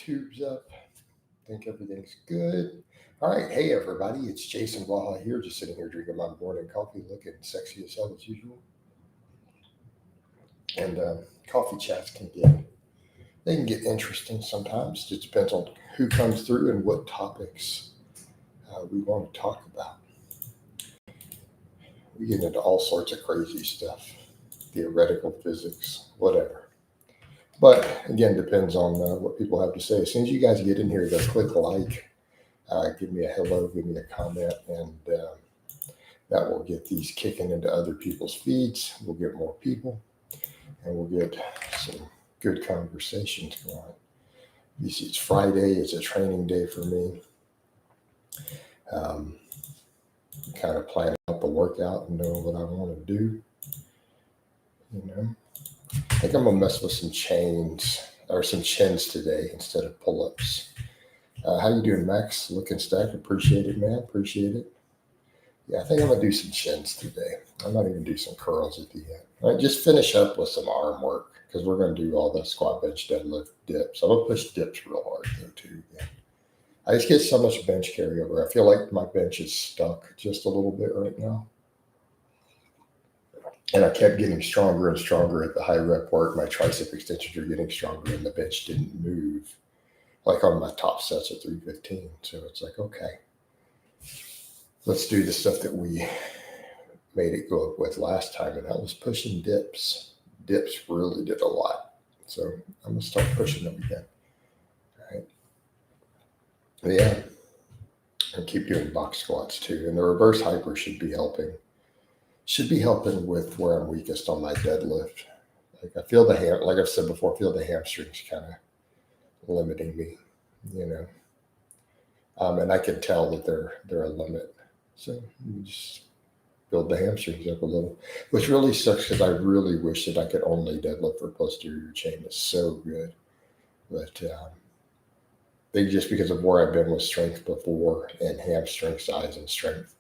YouTube's up. Think everything's good. All right. Hey, everybody. It's Jason Blaha here, just sitting here drinking my morning coffee, looking sexy as hell as usual. And coffee chats they can get interesting sometimes. It depends on who comes through and what topics we want to talk about. We get into all sorts of crazy stuff, theoretical physics, whatever. But again, depends on what people have to say. As soon as you guys get in here, click like, give me a hello, give me a comment, and that will get these kicking into other people's feeds. We'll get more people, and we'll get some good conversations going. You see, it's Friday. It's a training day for me. Kind of planning out the workout and knowing what I want to do. I think I'm gonna mess with some chains or some chins today instead of pull-ups. How you doing, Max? Looking stacked. Appreciate it, man. Appreciate it. Yeah, I think I'm gonna do some chins today. I might even do some curls at the end. All right, just finish up with some arm work because we're gonna do all the squat, bench, deadlift, dips. I'm gonna push dips real hard though too. Yeah. I just get so much bench carryover. I feel like my bench is stuck just a little bit right now. And I kept getting stronger and stronger at the high rep work. My tricep extensions are getting stronger and the bench didn't move like on my top sets at 315. So it's like, okay, let's do the stuff that we made it go up with last time. And that was pushing dips. Dips really did a lot. So I'm going to start pushing them again. All right. But yeah. And keep doing box squats too. And the reverse hyper should be helping. Should be helping with where I'm weakest on my deadlift. Like I feel like I've said before, I feel the hamstrings kind of limiting me, and I can tell that they're a limit. So you just build the hamstrings up a little, which really sucks because I really wish that I could only deadlift for posterior chain. It's so good, but just because of where I've been with strength before and hamstring size and strength.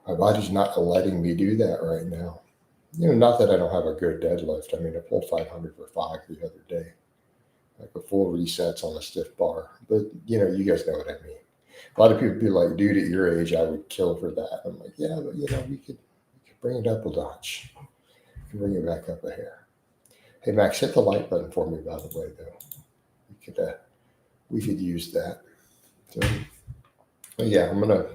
My body's not letting me do that right now. Not that I don't have a good deadlift. I mean, I pulled 500 for 5 the other day, like a full resets on a stiff bar. But, you guys know what I mean. A lot of people be like, dude, at your age, I would kill for that. I'm like, yeah, but, we could bring it up a notch. We can bring it back up a hair. Hey, Max, hit the like button for me, by the way, though. We could use that. So, yeah, I'm going to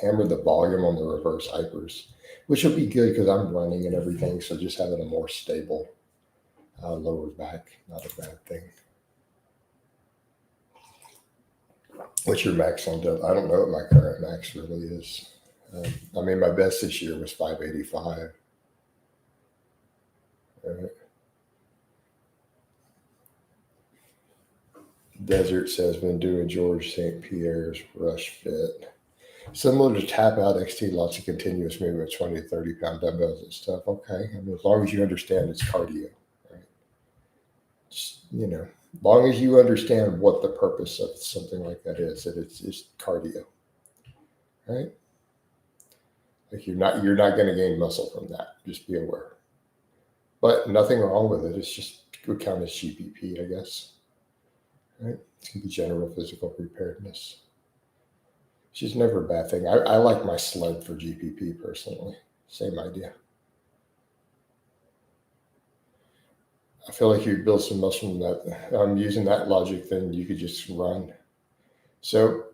hammer the volume on the reverse hypers, which will be good because I'm running and everything. So just having a more stable lower back, not a bad thing. What's your max on deadlift? I don't know what my current max really is. My best this year was 585. All right. Desert says, been doing George St. Pierre's Rush Fit. Similar to tap out XT, lots of continuous movement, 20 to 30 pound dumbbells and stuff. Okay. As long as you understand it's cardio, right? Just, as long as you understand what the purpose of something like that is, that it's cardio, right? Like you're not going to gain muscle from that. Just be aware. But nothing wrong with it. It's just would count as GPP, I guess. Right? It's going to be general physical preparedness. It's just never a bad thing. I like my sled for GPP personally. Same idea. I feel like you build some muscle from that. I'm using that logic, then you could just run. So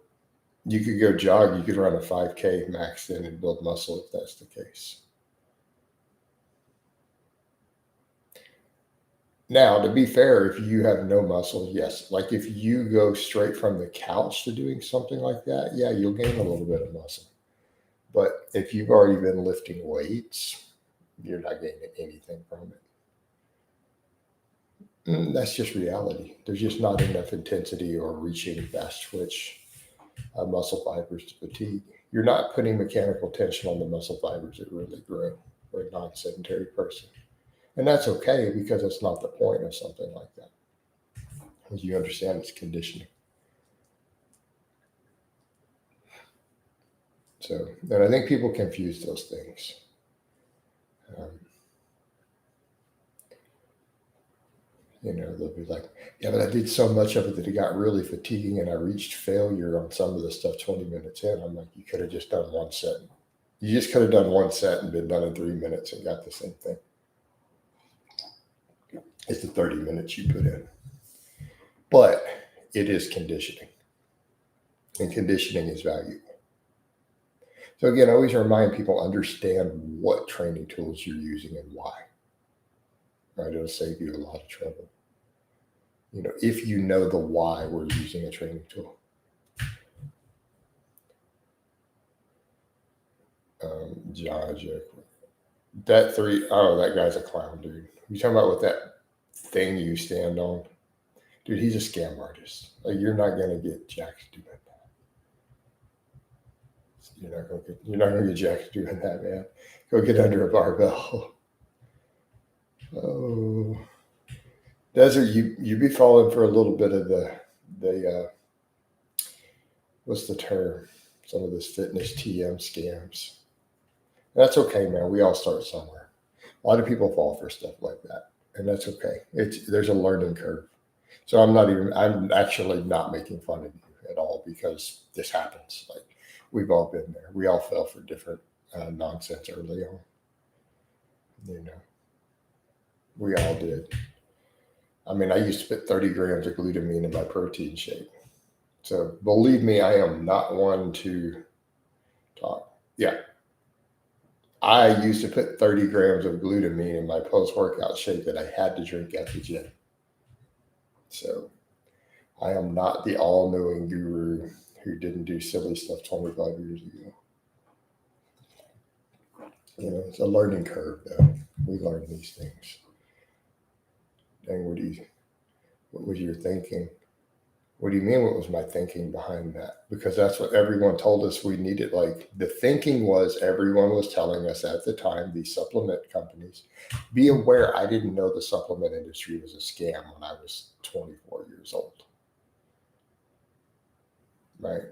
you could go jog. You could run a 5K max in and build muscle if that's the case. Now, to be fair, if you have no muscle, yes. Like if you go straight from the couch to doing something like that, yeah, you'll gain a little bit of muscle. But if you've already been lifting weights, you're not gaining anything from it. That's just reality. There's just not enough intensity or reaching fast twitch muscle fibers to fatigue. You're not putting mechanical tension on the muscle fibers that really grow for a non-sedentary person. And that's okay because it's not the point of something like that. As you understand, it's conditioning. So, and I think people confuse those things. They'll be like, yeah, but I did so much of it that it got really fatiguing and I reached failure on some of the stuff 20 minutes in. I'm like, you could have just done one set. You just could have done one set and been done in 3 minutes and got the same thing. It's the 30 minutes you put in. But it is conditioning. And conditioning is valuable. So again, I always remind people, understand what training tools you're using and why. Right? It'll save you a lot of trouble. If you know the why we're using a training tool. John, that guy's a clown, dude. You talking about with that thing you stand on? Dude, he's a scam artist. Like, you're not gonna get Jack doing that. You're not gonna get Jack doing that, man. Go get under a barbell. Oh, Desert, you be falling for a little bit of the what's the term? Some of this fitness TM scams. That's okay, man. We all start somewhere. A lot of people fall for stuff like that, and that's okay. There's a learning curve. So I'm actually not making fun of you at all, because this happens. Like, we've all been there. We all fell for different nonsense early on. We all did. I mean, I used to put 30 grams of glutamine in my protein shake. So believe me, I am not one to talk. Yeah. I used to put 30 grams of glutamine in my post-workout shake that I had to drink at the gym. So I am not the all-knowing guru who didn't do silly stuff 25 years ago. It's a learning curve, though. We learn these things. Dang, what was your thinking? What do you mean, what was my thinking behind that? Because that's what everyone told us we needed. Like, the thinking was, everyone was telling us at the time, these supplement companies, be aware, I didn't know the supplement industry was a scam when I was 24 years old. Right?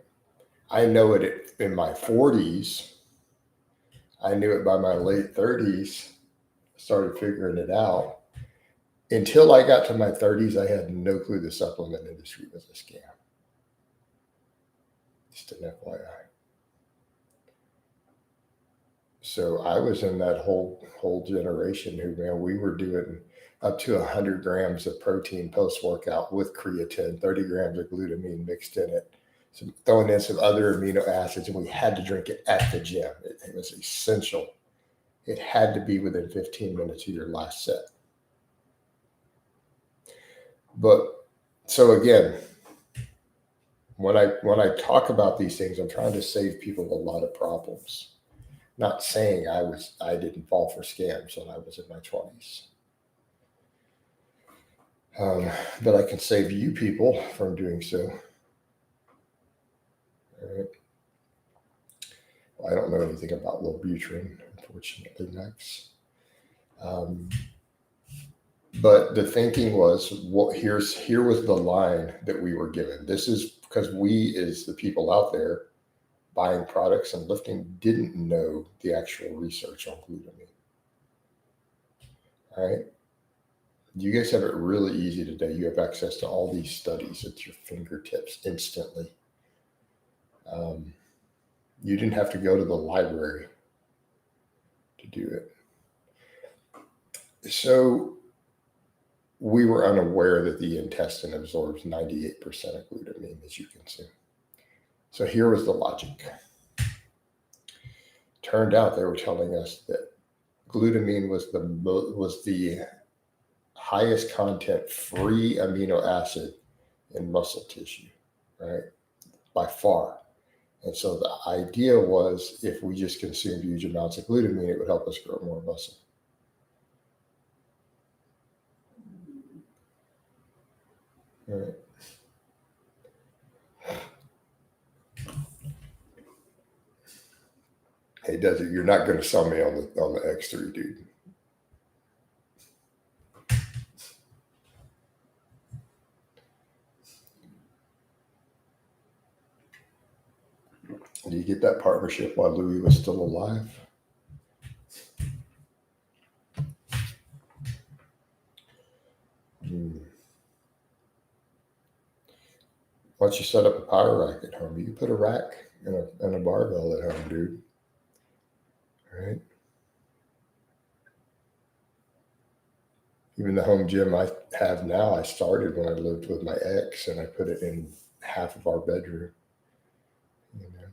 I know it in my 40s. I knew it by my late 30s. Started figuring it out. Until I got to my 30s, I had no clue the supplement industry was a scam. Just an FYI. So I was in that whole generation who, man, we were doing up to 100 grams of protein post-workout with creatine, 30 grams of glutamine mixed in it, throwing in some other amino acids, and we had to drink it at the gym. It was essential. It had to be within 15 minutes of your last set. But so again, when I talk about these things, I'm trying to save people a lot of problems. Not saying I didn't fall for scams when I was in my 20s. But I can save you people from doing so. All right. Well, I don't know anything about Wellbutrin, unfortunately, Max. But the thinking was, here was the line that we were given. This is because we, as the people out there buying products and lifting, didn't know the actual research on glutamine. All right. You guys have it really easy today. You have access to all these studies at your fingertips instantly. You didn't have to go to the library to do it. So we were unaware that the intestine absorbs 98% of glutamine that you consume. So here was the logic. Turned out they were telling us that glutamine was the highest content free amino acid in muscle tissue, right? By far. And so the idea was, if we just consumed huge amounts of glutamine, it would help us grow more muscle. All right. Hey, Desert, you're not going to sell me on the X3, dude. Did you get that partnership while Louis was still alive? Once you set up a power rack at home, you can put a rack and a barbell at home, dude. Right? Even the home gym I have now, I started when I lived with my ex, and I put it in half of our bedroom. You know?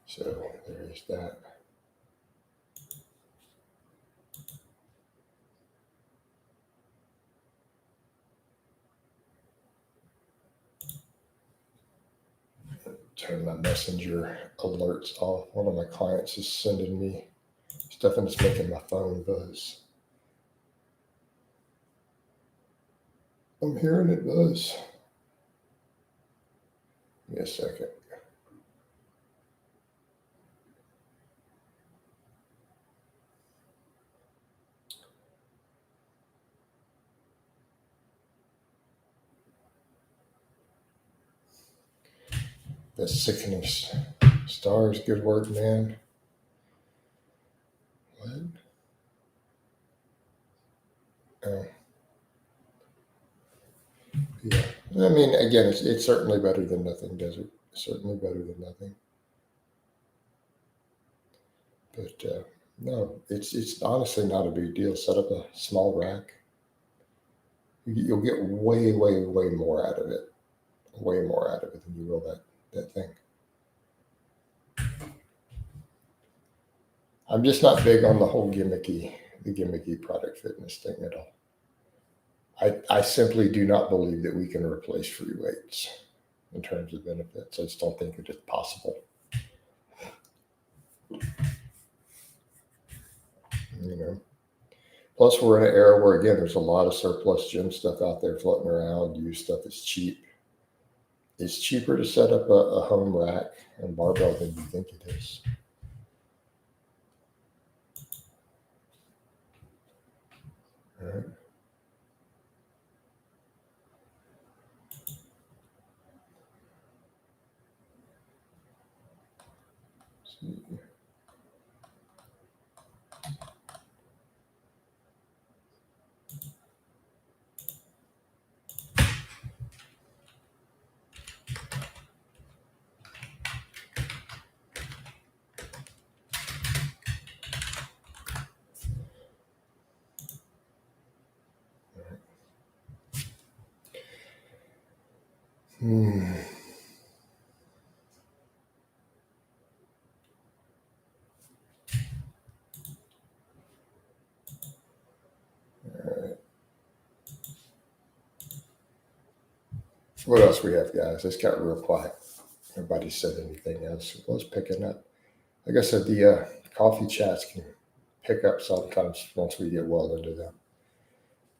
So there is that. Turn my messenger alerts off. One of my clients is sending me stuff and it's making my phone buzz. I'm hearing it buzz. Give me a second. The sickening stars, good work, man. What? Oh, yeah. I mean, again, it's certainly better than nothing, Desert. Certainly better than nothing. But no, it's honestly not a big deal. Set up a small rack. You'll get way, way, way more out of it. Way more out of it than you will that thing. I'm just not big on the whole gimmicky product fitness thing at all. I simply do not believe that we can replace free weights in terms of benefits. I just don't think it is possible. You know. Plus, we're in an era where again, there's a lot of surplus gym stuff out there floating around. Used stuff is cheap. It's cheaper to set up a home rack and barbell than you think it is. All right. See. Hmm. All right. What else we have, guys? It's got real quiet. Nobody said anything else. It was picking up. Like I said, the coffee chats can pick up sometimes once we get well into them.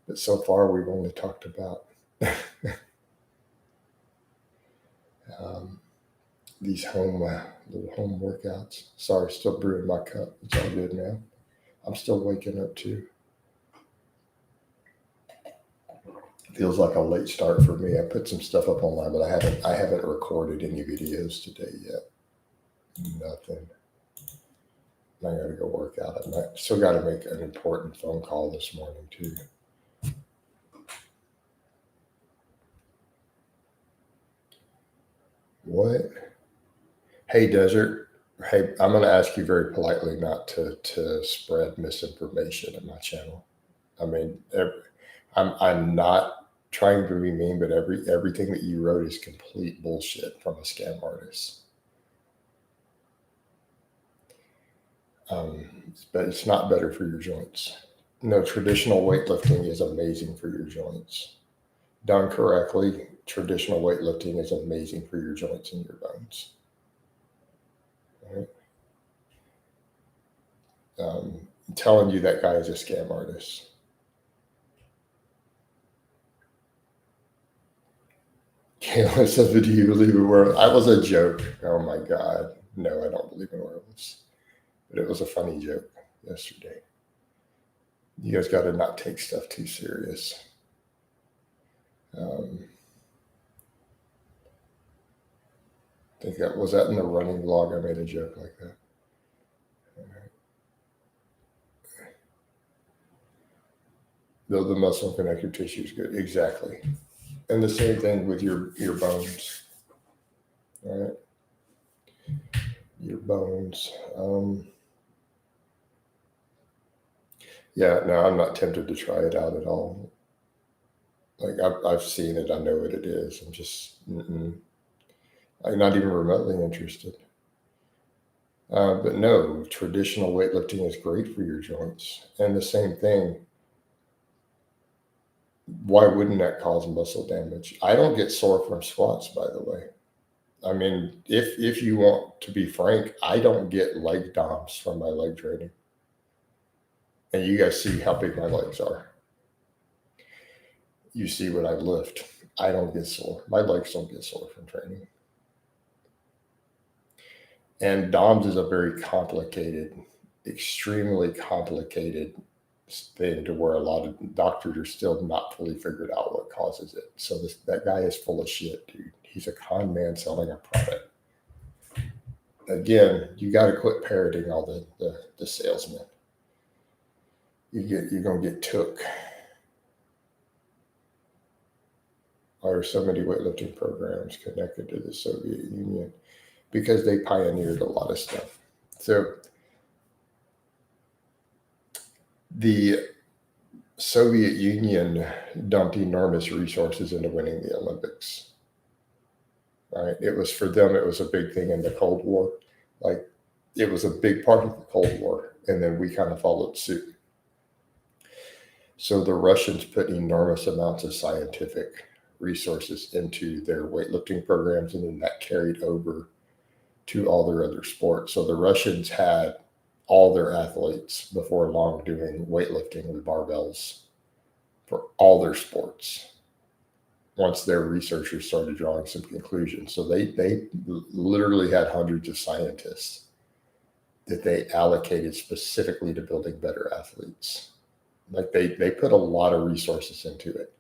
But so far, we've only talked about um, these little home workouts. Sorry, still brewing my cup. It's all good now. I'm still waking up too. Feels like a late start for me. I put some stuff up online, but I haven't recorded any videos today yet. Nothing. I got to go work out at night. Still got to make an important phone call this morning too. What? Hey, Desert. Hey, I'm going to ask you very politely not to spread misinformation in my channel. I mean, I'm not trying to be mean, but everything that you wrote is complete bullshit from a scam artist. But it's not better for your joints. No, traditional weightlifting is amazing for your joints. Done correctly, traditional weightlifting is amazing for your joints and your bones. Right? I'm telling you, that guy is a scam artist. Kayla said, "Do you believe in werewolves?" I was a joke. Oh my god, no, I don't believe in werewolves. But it was a funny joke yesterday. You guys got to not take stuff too serious. Um, I think that was that in the running vlog. I made a joke like that. Though the muscle and connective tissue is good. Exactly. And the same thing with your bones. All right. Your bones. Yeah, no, I'm not tempted to try it out at all. Like I've seen it, I know what it is. I'm just I'm not even remotely interested. But no, traditional weightlifting is great for your joints. And the same thing, why wouldn't that cause muscle damage? I don't get sore from squats, by the way. I mean, if you want to be frank, I don't get leg DOMs from my leg training. And you guys see how big my legs are. You see what I lift. I don't get sore. My legs don't get sore from training. And DOMS is a very complicated, extremely complicated thing to where a lot of doctors are still not fully figured out what causes it. So that guy is full of shit, dude. He's a con man selling a product. Again, you got to quit parroting all the salesmen. You're gonna get took. Why are so many weightlifting programs connected to the Soviet Union? Because they pioneered a lot of stuff. So the Soviet Union dumped enormous resources into winning the Olympics. Right? It was for them, it was a big thing in the Cold War. Like it was a big part of the Cold War. And then we kind of followed suit. So the Russians put enormous amounts of scientific resources into their weightlifting programs, and then that carried over to all their other sports. So the Russians had all their athletes before long doing weightlifting with barbells for all their sports once their researchers started drawing some conclusions. So they literally had hundreds of scientists that they allocated specifically to building better athletes. Like they put a lot of resources into it.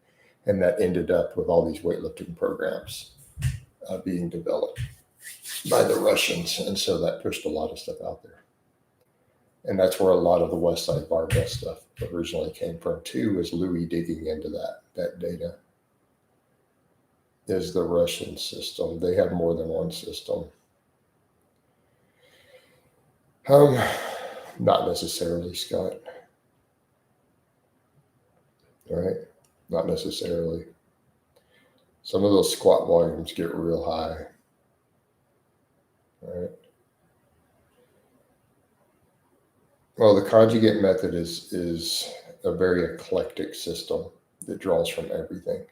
And that ended up with all these weightlifting programs being developed by the Russians. And so that pushed a lot of stuff out there. And that's where a lot of the West Side barbell stuff originally came from too, was Louis digging into that data. Is the Russian system. They have more than one system. Not necessarily, Scott. All right? Not necessarily. Some of those squat volumes get real high. All right? Well, the conjugate method is a very eclectic system that draws from everything.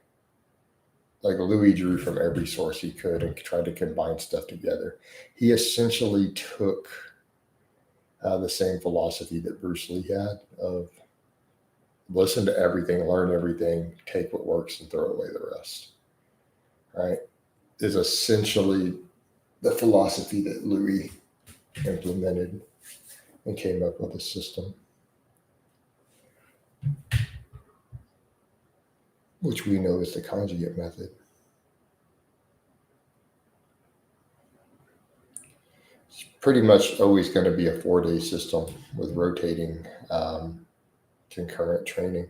Like Louis drew from every source he could and tried to combine stuff together. He essentially took the same philosophy that Bruce Lee had of listen to everything, learn everything, take what works and throw away the rest. Right? Is essentially the philosophy that Louis implemented and came up with a system, which we know is the conjugate method. It's pretty much always going to be a 4-day system with rotating concurrent training.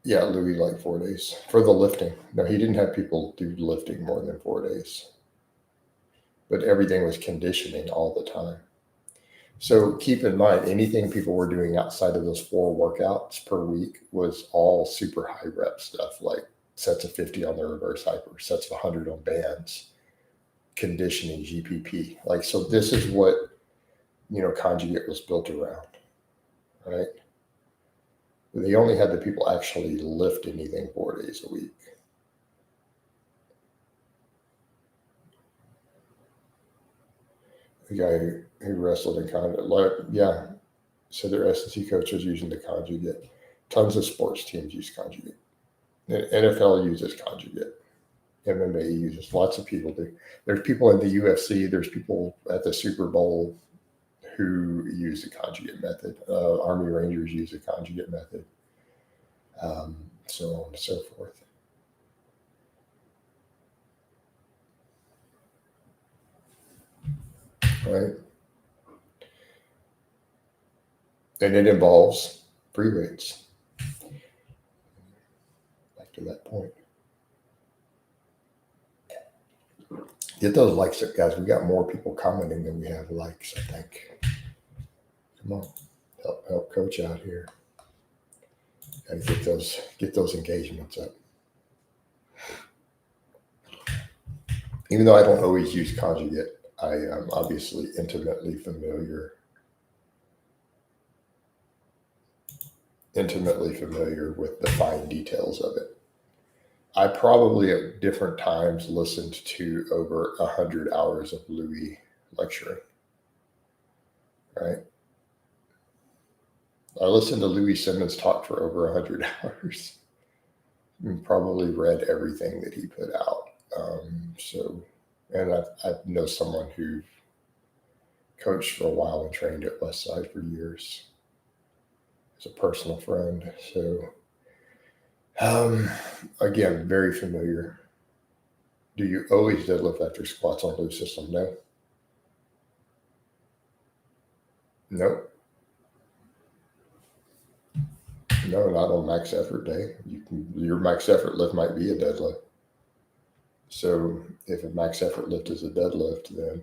Yeah, Louis liked 4 days for the lifting. No, he didn't have people do lifting more than 4 days, but everything was conditioning all the time. So keep in mind, anything people were doing outside of those 4 workouts per week was all super high rep stuff, like sets of 50 on the reverse hyper, sets of 100 on bands, conditioning, GPP. Like, so this is what, conjugate was built around, right? They only had the people actually lift anything 4 days a week. The guy who wrestled in conjugate, yeah, so their S&C coach was using the conjugate. Tons of sports teams use conjugate. NFL uses conjugate. MMA uses, lots of people do. There's people in the UFC, there's people at the Super Bowl who use the conjugate method. Army Rangers use the conjugate method. So on and so forth. right? And it involves free weights. Back to that point. Get those likes up, guys. We got more people commenting than we have likes, I think. Come on. Help coach out here. Gotta get those engagements up. Even though I don't always use conjugate, I am obviously intimately familiar with the fine details of it. I probably at different times listened to over 100 hours of Louis lecturing, right? I listened to Louis Simmons talk for over 100 hours and probably read everything that he put out. And I know someone who coached for a while and trained at Westside for years. As a personal friend. So, again, very familiar. Do you always deadlift after squats on loose system? No. Nope. No, not on max effort day. Your max effort lift might be a deadlift. So if a max effort lift is a deadlift, then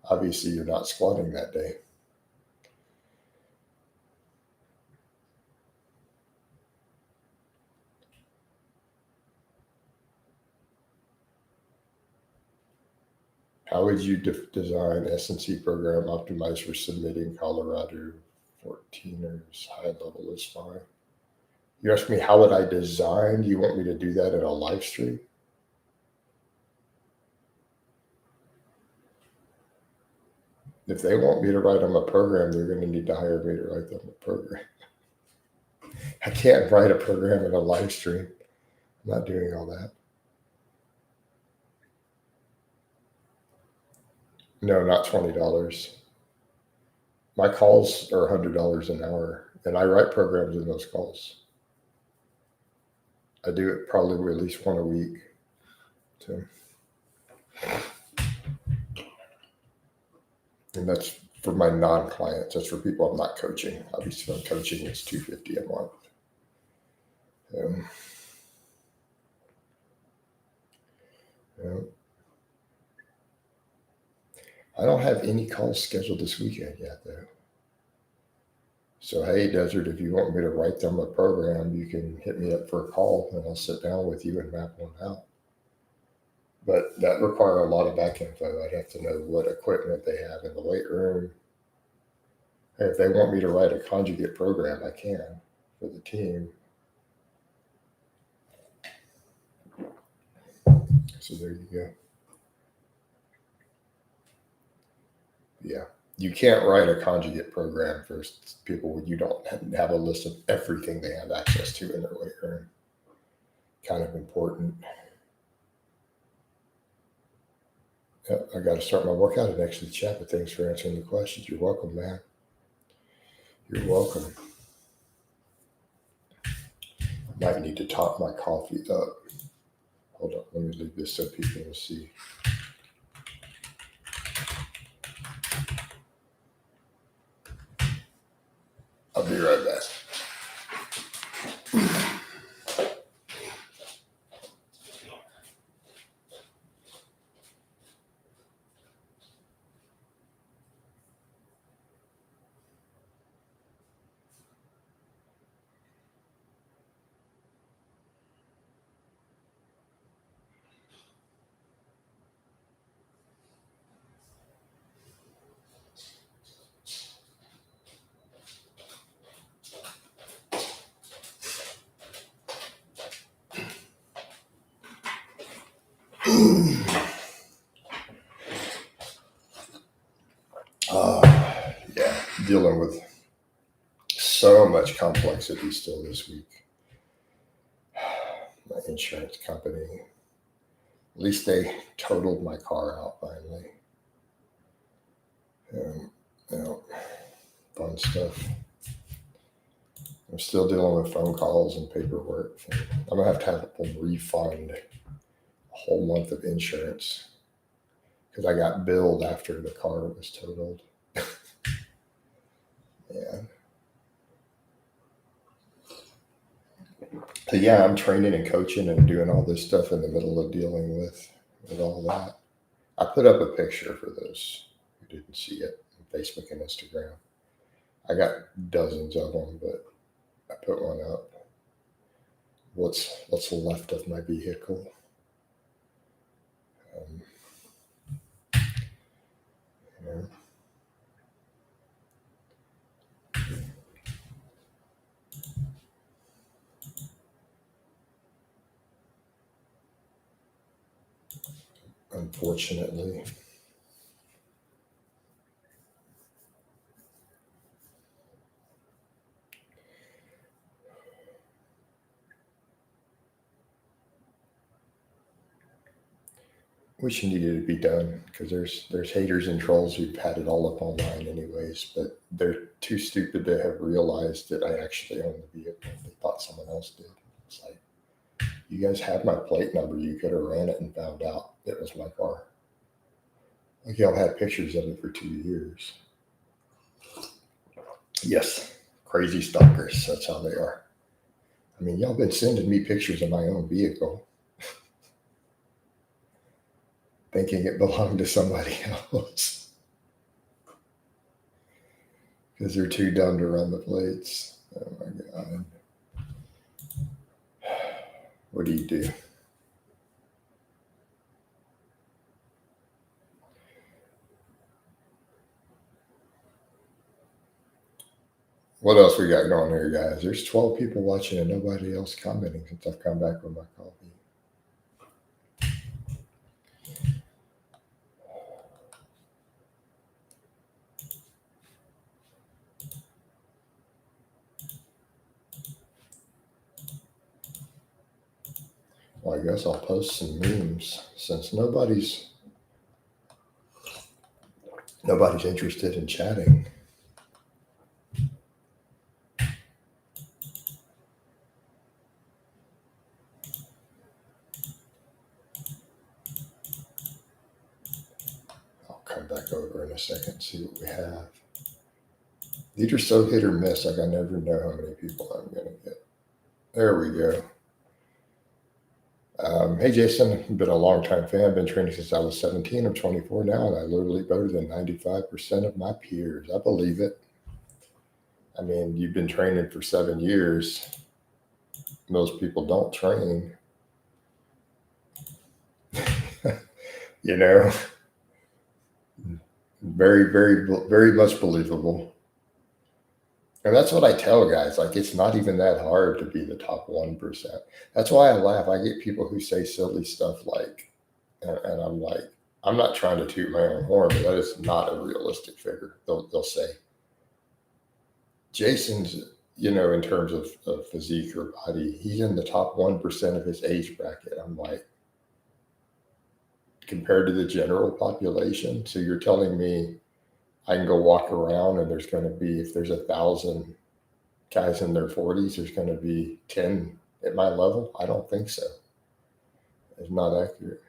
obviously you're not squatting that day. How would you design S&C program optimized for submitting Colorado 14ers? High level is fine. You asked me how would I design? Do you want me to do that in a live stream? If they want me to write them a program, they're going to need to hire me to write them a program. I can't write a program in a live stream. I'm not doing all that. No, not $20. My calls are $100 an hour, and I write programs in those calls. I do it probably at least one a week. So, and that's for my non-clients. That's for people I'm not coaching. Obviously, if I'm coaching, it's $250 a month. I don't have any calls scheduled this weekend yet, though. So, hey, Desert, if you want me to write them a program, you can hit me up for a call, and I'll sit down with you and map one out. But that requires a lot of back info. I'd have to know what equipment they have in the weight room. Hey, if they want me to write a conjugate program, I can for the team. So there you go. Yeah. You can't write a conjugate program for people when you don't have a list of everything they have access to in their weight room. Kind of important. Yep, I got to start my workout and actually chat, but thanks for answering the questions. You're welcome, man. You're welcome. I might need to top my coffee up. Hold on, let me leave this so people will see. I'll be right back. Yeah, dealing with so much complexity still this week. My insurance company, at least they totaled my car out finally. Fun stuff. I'm still dealing with phone calls and paperwork. I'm gonna have to refund a whole month of insurance because I got billed after the car was totaled. Yeah. So yeah, I'm training and coaching and doing all this stuff in the middle of dealing with all that. I put up a picture for those who didn't see it on Facebook and Instagram. I got dozens of them, but I put one up. What's left of my vehicle? You know. Unfortunately. Which needed to be done because there's haters and trolls who've had it all up online anyways, but they're too stupid to have realized that I actually own the vehicle. They thought someone else did. It's like, you guys have my plate number. You could have ran it and found out it was my car. Like y'all had pictures of it for 2 years. Yes, crazy stalkers. That's how they are. I mean, y'all been sending me pictures of my own vehicle, thinking it belonged to somebody else because they're too dumb to run the plates. Oh my God. What do you do? What else we got going here, guys? There's 12 people watching and nobody else commenting since I've come back with my coffee. Well, I guess I'll post some memes since nobody's interested in chatting. I'll come back over in a second, see what we have. These are so hit or miss, like I never know how many people I'm going to get. There we go. Hey, Jason, been a long time fan. Been training since I was 17. I'm 24 now, and I literally better than 95% of my peers. I believe it. I mean, you've been training for 7 years. Most people don't train. You know, very, very, very much believable. And that's what I tell guys. Like, it's not even that hard to be the top 1%. That's why I laugh. I get people who say silly stuff like, and I'm like, I'm not trying to toot my own horn, but that is not a realistic figure. They'll say, Jason's, in terms of physique or body, he's in the top 1% of his age bracket. I'm like, compared to the general population. So you're telling me I can go walk around and there's going to be, if there's 1,000 guys in their 40s, there's going to be 10 at my level? I don't think so. It's not accurate.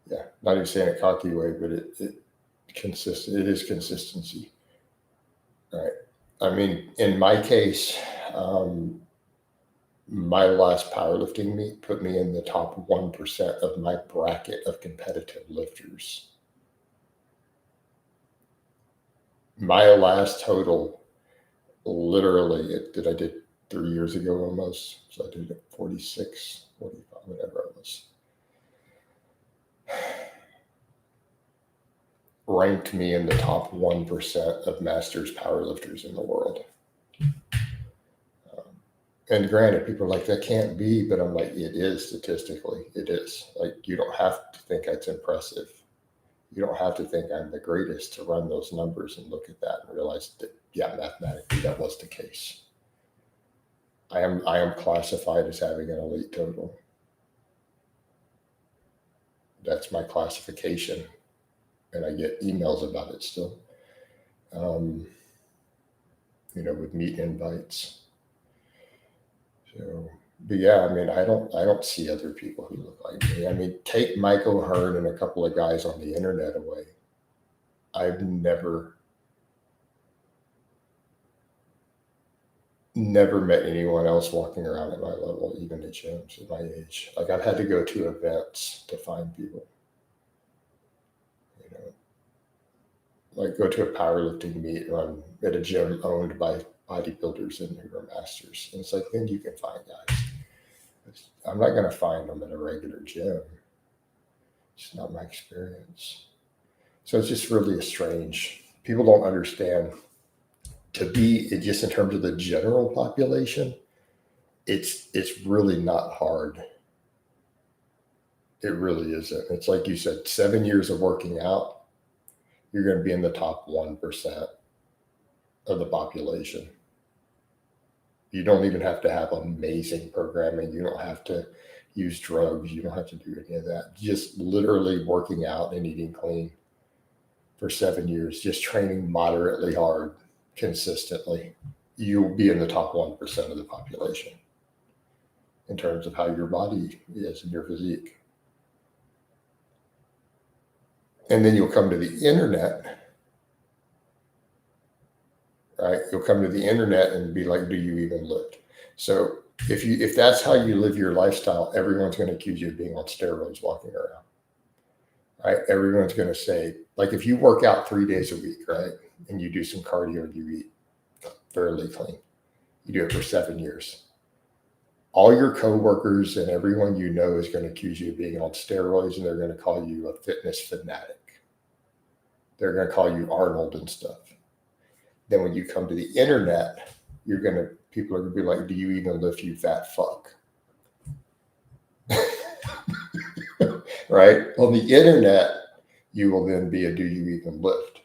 Yeah, not even saying it cocky way, but it is consistency. Right. I mean, in my case, my last powerlifting meet put me in the top 1% of my bracket of competitive lifters. My last total, literally, I did 3 years ago almost. So I did it 46, 45, whatever it was. Ranked me in the top 1% of masters powerlifters in the world. And granted, people are like, that can't be, but I'm like, it is statistically. It is. Like, you don't have to think that's impressive. You don't have to think I'm the greatest to run those numbers and look at that and realize that, yeah, mathematically that was the case. I am classified as having an elite total. That's my classification, and I get emails about it still. With meet invites. So But yeah, I mean, I don't see other people who look like me. I mean, take Mike O'Hearn and a couple of guys on the internet away. I've never met anyone else walking around at my level, even at gyms at my age. Like I've had to go to events to find people, you know, like go to a powerlifting meet or I'm at a gym owned by bodybuilders and who are masters. And it's like, then you can find guys. I'm not going to find them at a regular gym. It's not my experience. So it's just really a strange. People don't understand to be just in terms of the general population. It's really not hard. It really isn't. It's like you said, 7 years of working out, you're going to be in the top 1% of the population. You don't even have to have amazing programming. You don't have to use drugs. You don't have to do any of that. Just literally working out and eating clean for 7 years, just training moderately hard consistently. You'll be in the top 1% of the population in terms of how your body is and your physique. And then you'll come to the internet, right? You'll come to the internet and be like, do you even lift? So if that's how you live your lifestyle, everyone's going to accuse you of being on steroids walking around, right? Everyone's going to say, like, if you work out 3 days a week, right, and you do some cardio and you eat fairly clean, you do it for 7 years, all your coworkers and everyone you know is going to accuse you of being on steroids, and they're going to call you a fitness fanatic. They're going to call you Arnold and stuff. Then when you come to the internet, people are going to be like, do you even lift, you fat fuck? Right? On the internet, you will then be a do you even lift?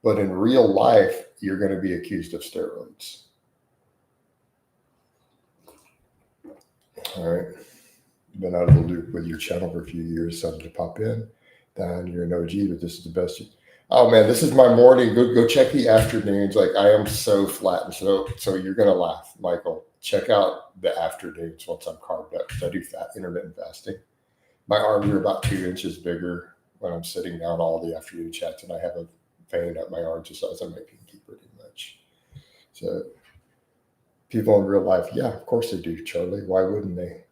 But in real life, you're going to be accused of steroids. All right. Been out of the loop with your channel for a few years, something to pop in. Don, you're an OG, but this is the best. Oh man, this is my morning. Go check the afternoons. Like I am so flat, and so you're gonna laugh, Michael. Check out the afternoons once I'm carved up because I do intermittent fasting. My arms are about 2 inches bigger when I'm sitting down all the afternoon chats, and I have a vein up my arms the size of my pinky pretty much. So people in real life, yeah, of course they do, Charlie. Why wouldn't they?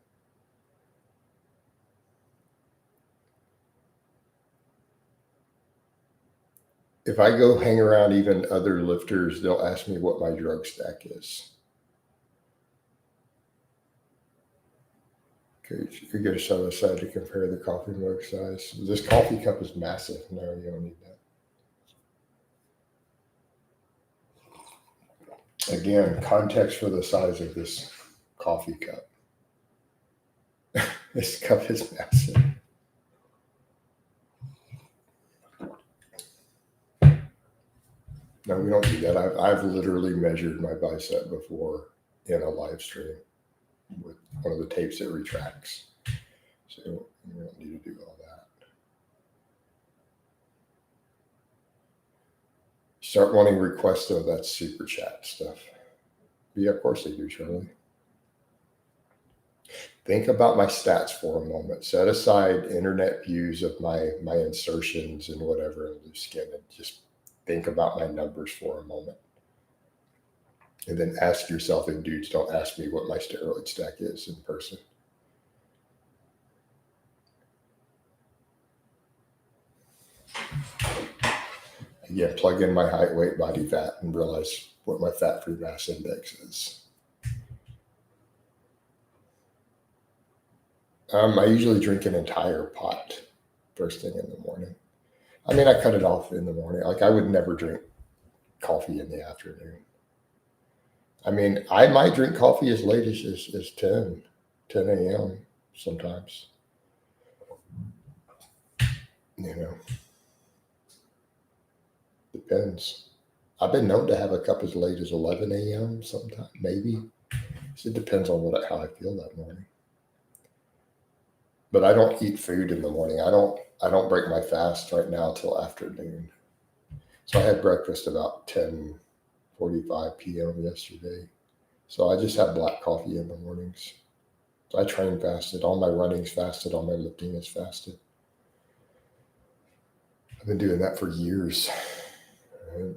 If I go hang around even other lifters, they'll ask me what my drug stack is. Okay, you get a shot aside to compare the coffee mug size. This coffee cup is massive. No, you don't need that. Again, context for the size of this coffee cup. This cup is massive. No, we don't do that. I've literally measured my bicep before in a live stream with one of the tapes that retracts. So we don't need to do all that. Start wanting requests though, that's super chat stuff. Yeah, of course they do, Charlie. Think about my stats for a moment. Set aside internet views of my insertions and whatever in loose skin, and just think about my numbers for a moment. And then ask yourself, and dudes, don't ask me what my steroid stack is in person. Again, plug in my height, weight, body fat, and realize what my fat-free mass index is. I usually drink an entire pot first thing in the morning. I mean, I cut it off in the morning. Like I would never drink coffee in the afternoon. I mean, I might drink coffee as late as 10 a.m. sometimes. You know, depends. I've been known to have a cup as late as 11 a.m. sometimes, maybe. So it depends on how I feel that morning. But I don't eat food in the morning. I don't break my fast right now till afternoon. So I had breakfast about 10:45 p.m. yesterday. So I just have black coffee in the mornings. So I train fasted. All my running's fasted. All my lifting is fasted. I've been doing that for years. Right?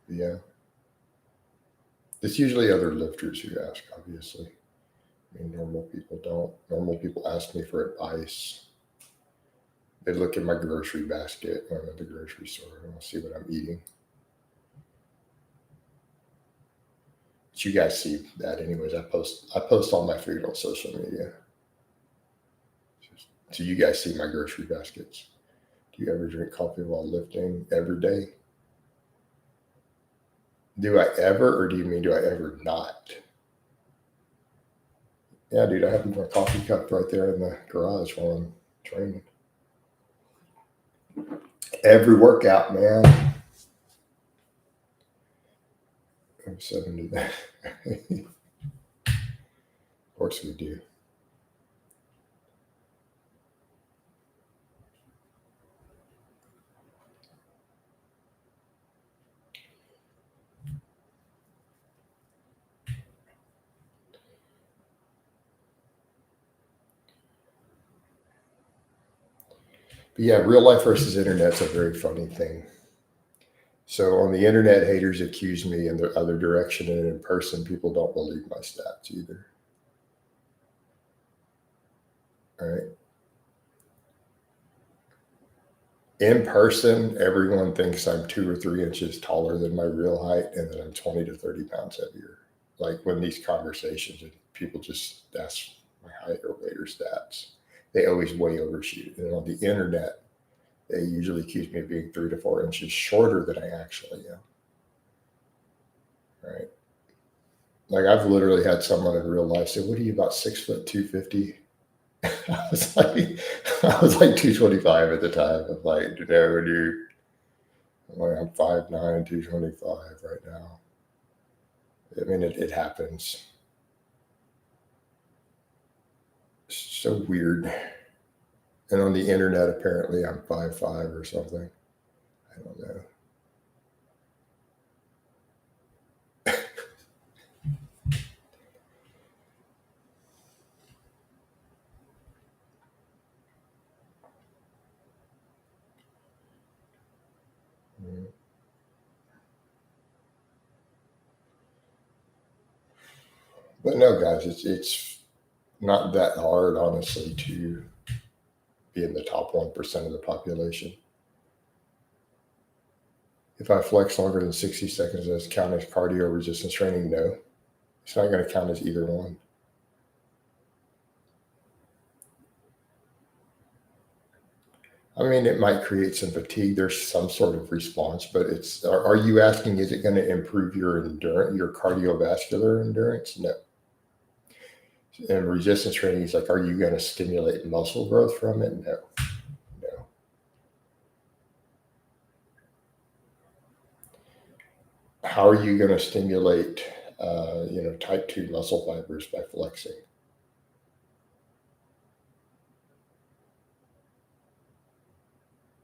Yeah. It's usually other lifters who ask, obviously. I mean, normal people don't. Normal people ask me for advice. They look at my grocery basket when I'm at the grocery store and I'll see what I'm eating. But you guys see that anyways. I post all my food on social media. So you guys see my grocery baskets. Do you ever drink coffee while lifting every day? Do I ever, or do you mean do I ever not? Yeah, dude, I have my coffee cup right there in the garage while I'm training. Every workout, man. I'm 70. Of course we do. But yeah, real life versus internet's a very funny thing. So on the internet, haters accuse me in the other direction, and in person, people don't believe my stats either. All right. In person, everyone thinks I'm 2 or 3 inches taller than my real height and that I'm 20 to 30 pounds heavier. Like when these conversations and people just ask my height or weight or stats, they always way overshoot. And on the internet, they usually accuse me of being 3 to 4 inches shorter than I actually am. Right. Like I've literally had someone in real life say, "What are you, about 6 foot 250?" I was like, I was like 225 at the time. I'm like, no, dude. I'm like, I'm 5'9", 225 right now. I mean, it happens. It's so weird. And on the internet, apparently, I'm 5'5" or something. I don't know. But no, guys, it's not that hard, honestly, to be in the top 1% of the population. If I flex longer than 60 seconds, does it count as cardio resistance training? No. It's not going to count as either one. I mean, it might create some fatigue. There's some sort of response, but are you asking, is it going to improve your endurance, your cardiovascular endurance? No. And resistance training is like, are you going to stimulate muscle growth from it? No. No. How are you going to stimulate, type 2 muscle fibers by flexing?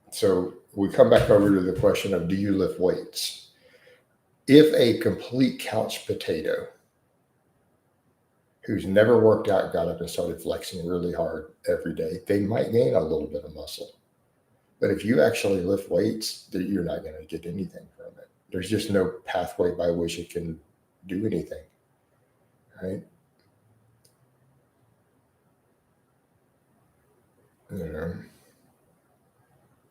So we come back over to the question of, do you lift weights? If a complete couch potato who's never worked out got up and started flexing really hard every day, they might gain a little bit of muscle. But if you actually lift weights, you're not going to get anything from it. There's just no pathway by which it can do anything, right? You know.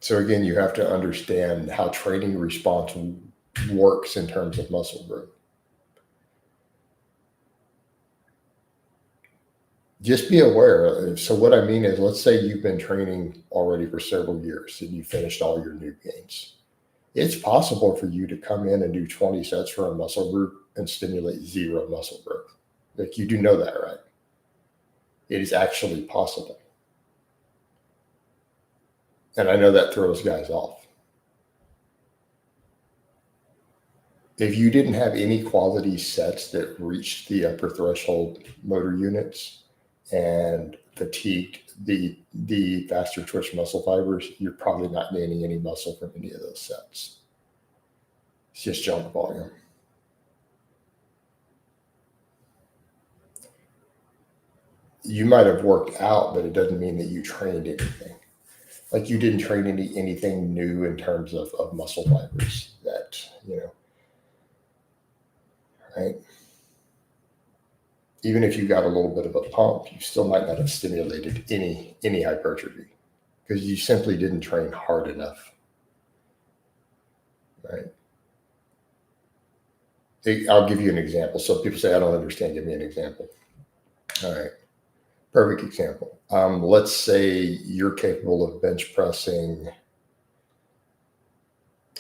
So again, you have to understand how training response works in terms of muscle growth. Just be aware. So what I mean is, let's say you've been training already for several years and you finished all your new gains. It's possible for you to come in and do 20 sets for a muscle group and stimulate zero muscle growth. Like, you do know that, right? It is actually possible. And I know that throws guys off. If you didn't have any quality sets that reached the upper threshold motor units and fatigued, the faster twitch muscle fibers, you're probably not gaining any muscle from any of those sets. It's just jump volume. You might have worked out, but it doesn't mean that you trained anything. Like you didn't train anything new in terms of muscle fibers that, right? Even if you got a little bit of a pump, you still might not have stimulated any hypertrophy because you simply didn't train hard enough, right? I'll give you an example. So people say, I don't understand. Give me an example. All right. Perfect example. Let's say you're capable of bench pressing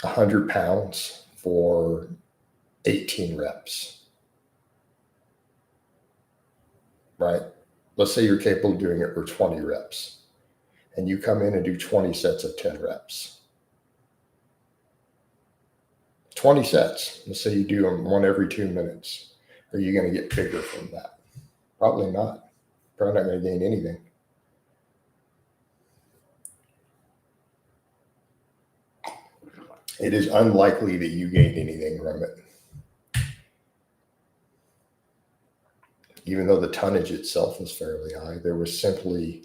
100 pounds for 18 reps, right? Let's say you're capable of doing it for 20 reps and you come in and do 20 sets of 10 reps. 20 sets. Let's say you do them one every 2 minutes. Are you going to get bigger from that? Probably not. Probably not going to gain anything. It is unlikely that you gain anything from it. Even though the tonnage itself was fairly high, there was simply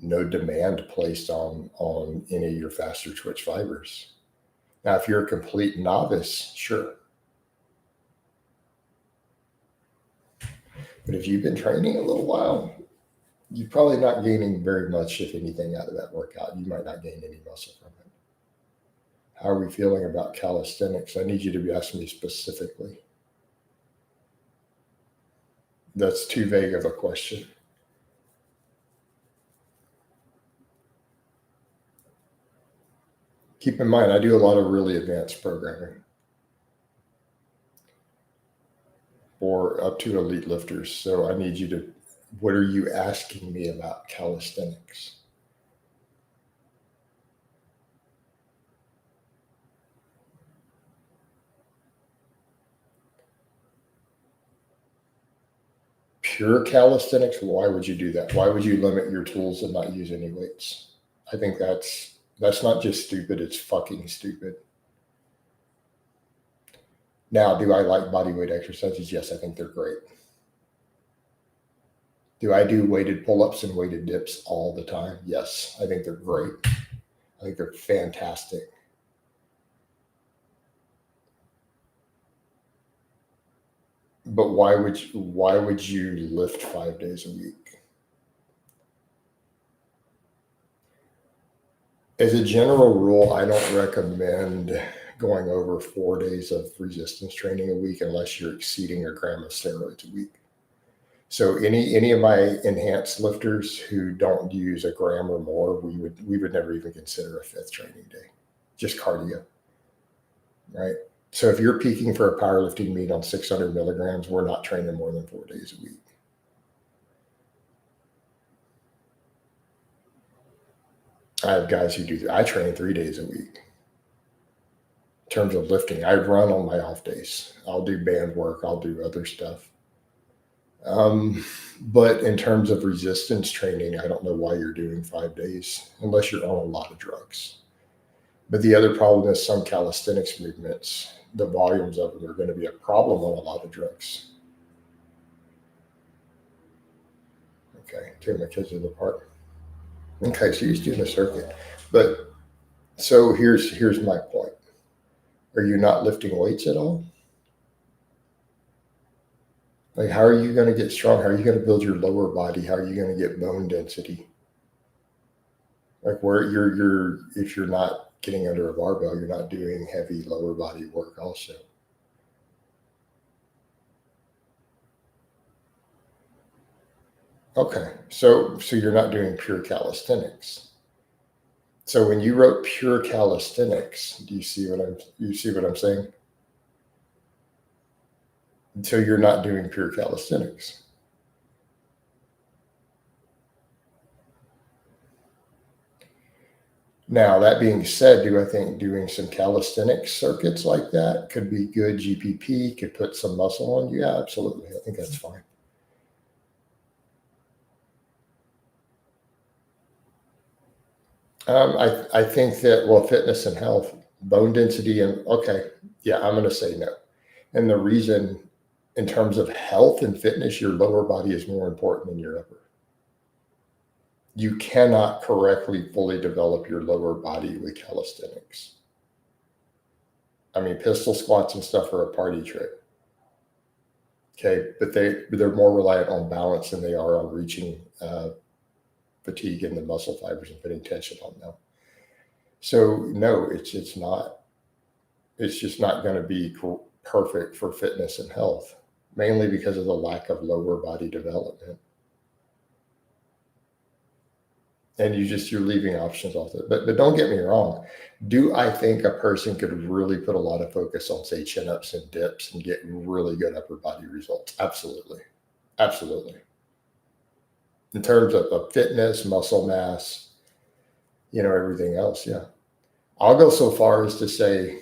no demand placed on any of your faster twitch fibers. Now, if you're a complete novice, sure. But if you've been training a little while, you're probably not gaining very much, if anything, out of that workout. You might not gain any muscle from it. How are we feeling about calisthenics? I need you to be asking me specifically. That's too vague of a question. Keep in mind, I do a lot of really advanced programming for up to elite lifters. So I need you to, what are you asking me about calisthenics? Pure calisthenics, why would you do that? Why would you limit your tools and not use any weights? I think that's not just stupid, it's fucking stupid. Now, do I like bodyweight exercises? Yes, I think they're great. Do I do weighted pull-ups and weighted dips all the time? Yes, I think they're great. I think they're fantastic. But why would you lift 5 days a week? As a general rule, I don't recommend going over 4 days of resistance training a week unless you're exceeding a gram of steroids a week. So any of my enhanced lifters who don't use a gram or more, we would never even consider a 5th training day, just cardio, right? So if you're peaking for a powerlifting meet on 600 milligrams, we're not training more than 4 days a week. I have guys who do that. I train 3 days a week. In terms of lifting, I run on my off days. I'll do band work. I'll do other stuff. But in terms of resistance training, I don't know why you're doing 5 days unless you're on a lot of drugs. But the other problem is some calisthenics movements, the volumes of them are going to be a problem on a lot of drugs. Okay, take my kids to the park. Okay, so he's doing a circuit. But so here's my point. Are you not lifting weights at all? Like, how are you going to get strong? How are you going to build your lower body? How are you going to get bone density? Like, where if you're not getting under a barbell, you're not doing heavy lower body work also. Okay, so you're not doing pure calisthenics. So when you wrote pure calisthenics, do you see what I'm saying? So you're not doing pure calisthenics. Now, that being said, do I think doing some calisthenics circuits like that could be good GPP, could put some muscle on you? Yeah, absolutely. I think that's fine. I think that, well, fitness and health, bone density, and okay, yeah, I'm going to say no. And the reason, in terms of health and fitness, your lower body is more important than your upper. You cannot correctly fully develop your lower body with calisthenics. I mean, pistol squats and stuff are a party trick. Okay, but they're more reliant on balance than they are on reaching fatigue in the muscle fibers and putting tension on them. So no, it's not. It's just not going to be perfect for fitness and health, mainly because of the lack of lower body development. And you're leaving options off it. But don't get me wrong. Do I think a person could really put a lot of focus on, say, chin ups and dips and get really good upper body results? Absolutely. Absolutely. In terms of fitness, muscle mass, everything else, yeah. I'll go so far as to say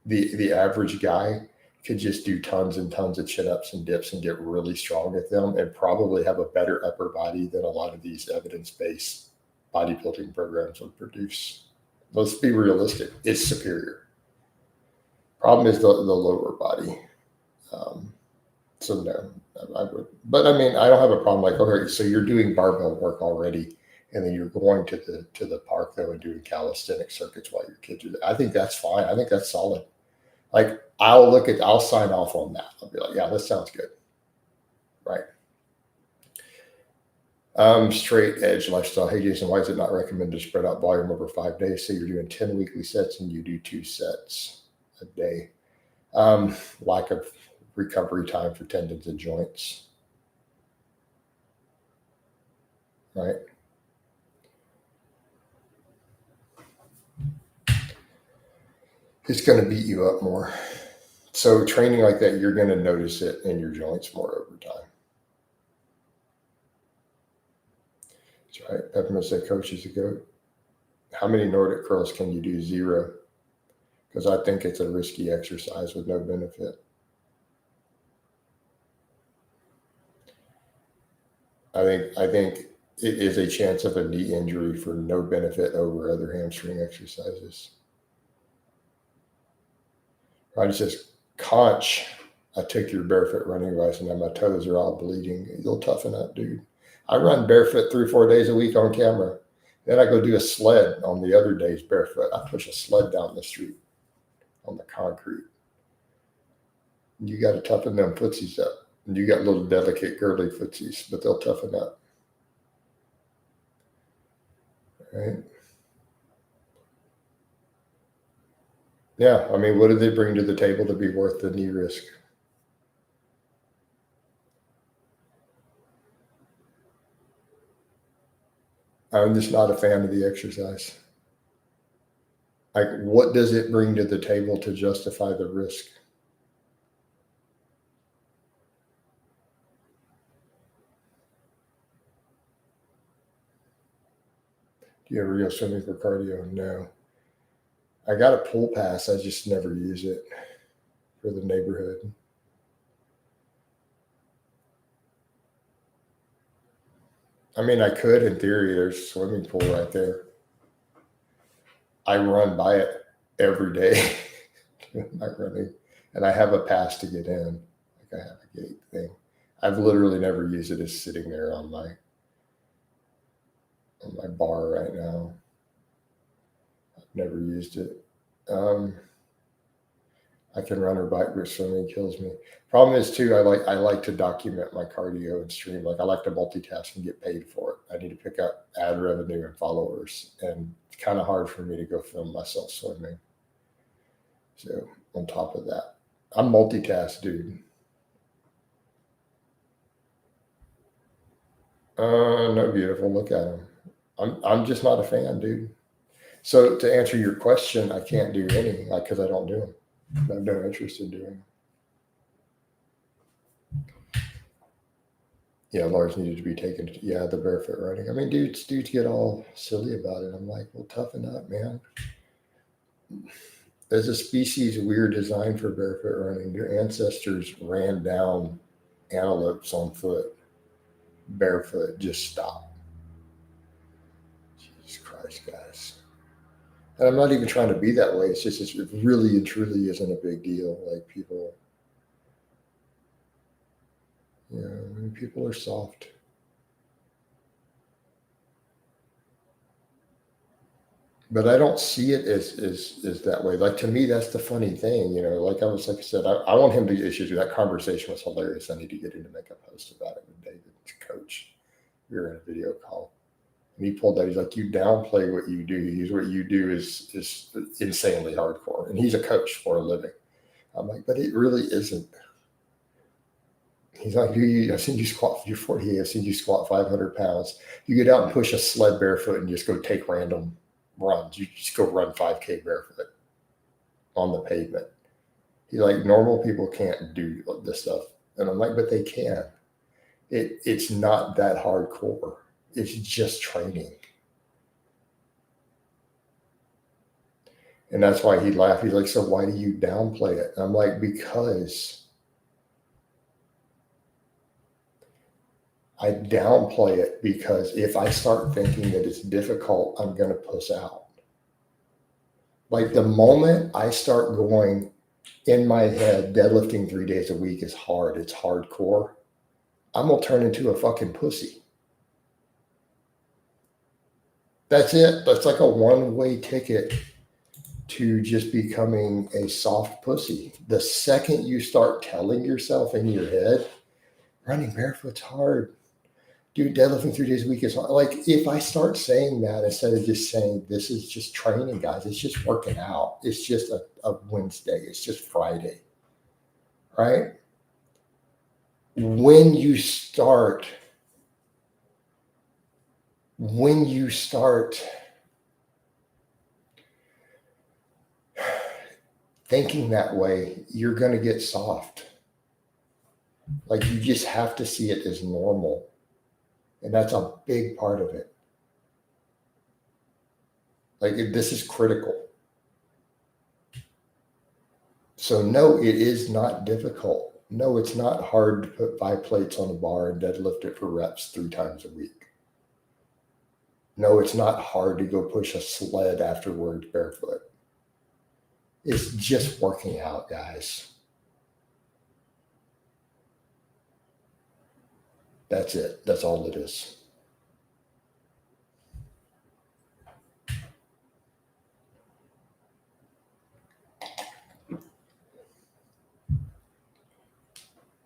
the average guy could just do tons and tons of chin ups and dips and get really strong at them and probably have a better upper body than a lot of these evidence based bodybuilding programs would produce. Let's be realistic. It's superior. Problem is the lower body. So no, I would. But I mean, I don't have a problem. Like, okay, so you're doing barbell work already, and then you're going to the park though and doing calisthenic circuits while your kids are there. I think that's fine. I think that's solid. Like, I'll sign off on that. I'll be like, yeah, that sounds good. Right. Straight edge lifestyle. Hey, Jason, why is it not recommended to spread out volume over 5 days? So you're doing 10 weekly sets and you do 2 sets a day. Lack of recovery time for tendons and joints. Right. It's going to beat you up more. So training like that, you're going to notice it in your joints more over time. That's right. Peppermint said, Coach is a goat. How many Nordic curls can you do? 0. Because I think it's a risky exercise with no benefit. I think it is a chance of a knee injury for no benefit over other hamstring exercises. Ryan says, Conch, I took your barefoot running advice and now my toes are all bleeding. You'll toughen up, dude. I run barefoot 3 or 4 days a week on camera. Then I go do a sled on the other days barefoot. I push a sled down the street on the concrete. You got to toughen them footsies up. And you got little delicate girly footsies, but they'll toughen up. Right? Yeah, I mean, what do they bring to the table to be worth the knee risk? I'm just not a fan of the exercise. Like, what does it bring to the table to justify the risk? Do you ever go swimming for cardio? No. I got a pool pass. I just never use it for the neighborhood. I mean, I could in theory. There's a swimming pool right there. I run by it every day. Not running, and I have a pass to get in. Like, I have a gate thing. I've literally never used it. It's sitting there on my bar right now. I've never used it. I can run or bike, but swimming kills me. Problem is too, I like to document my cardio and stream. Like, I like to multitask and get paid for it. I need to pick up ad revenue and followers, and it's kind of hard for me to go film myself swimming. So on top of that, I'm multitask, dude. No, beautiful. Look at him. I'm just not a fan, dude. So to answer your question, I can't do any, like, because I don't do them. I have no interest in doing them. Yeah, Lars needed to be taken. Yeah, the barefoot running. I mean, dudes get all silly about it. I'm like, well, toughen up, man. As a species, we're designed for barefoot running. Your ancestors ran down antelopes on foot, barefoot. Just stop. Jesus Christ, guys. And I'm not even trying to be that way. It's just, it really and truly isn't a big deal. Like people, people are soft. But I don't see it as that way. Like to me, that's the funny thing, Like I said, I want him to get issues. That conversation was hilarious. I need to get him to make a post about it with David's coach. We were in a video call, and he pulled that. He's like, "You downplay what you do. What you do is insanely hardcore." And he's a coach for a living. I'm like, but it really isn't. He's like, I've seen you squat. You're 48. I've seen you squat 500 pounds. You get out and push a sled barefoot and just go take random runs. You just go run 5K barefoot on the pavement. He's like, normal people can't do this stuff. And I'm like, but they can. It's not that hardcore. It's just training. And that's why he laughed. He's like, so why do you downplay it? And I'm like, because I downplay it because if I start thinking that it's difficult, I'm going to puss out. Like the moment I start going in my head, deadlifting 3 days a week is hard, it's hardcore, I'm going to turn into a fucking pussy. That's it. That's like a one-way ticket to just becoming a soft pussy. The second you start telling yourself in your head, running barefoot's hard, dude, deadlifting 3 days a week is hard. Like if I start saying that instead of just saying, this is just training, guys, it's just working out. It's just a Wednesday. It's just Friday, right? When you start thinking that way, you're going to get soft. Like you just have to see it as normal. And that's a big part of it. Like this is critical. So no, it is not difficult. No, it's not hard to put 5 plates on a bar and deadlift it for reps 3 times a week. No, it's not hard to go push a sled afterwards barefoot. It's just working out, guys. That's it. That's all it is.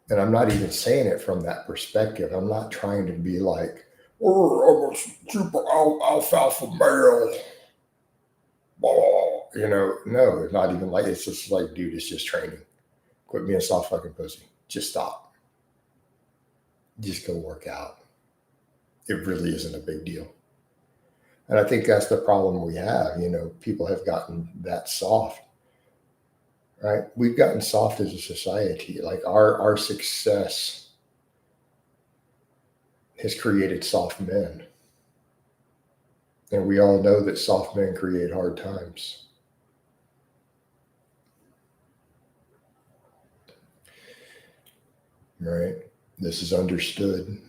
And I'm not even saying it from that perspective. I'm not trying to be like, oh, I'm a super alfalfa male. No, it's not even like, it's just like, dude, it's just training. Quit being a soft fucking pussy. Just stop. Just go work out. It really isn't a big deal. And I think that's the problem we have. People have gotten that soft. Right? We've gotten soft as a society. Like our success has created soft men. And we all know that soft men create hard times. Right? This is understood.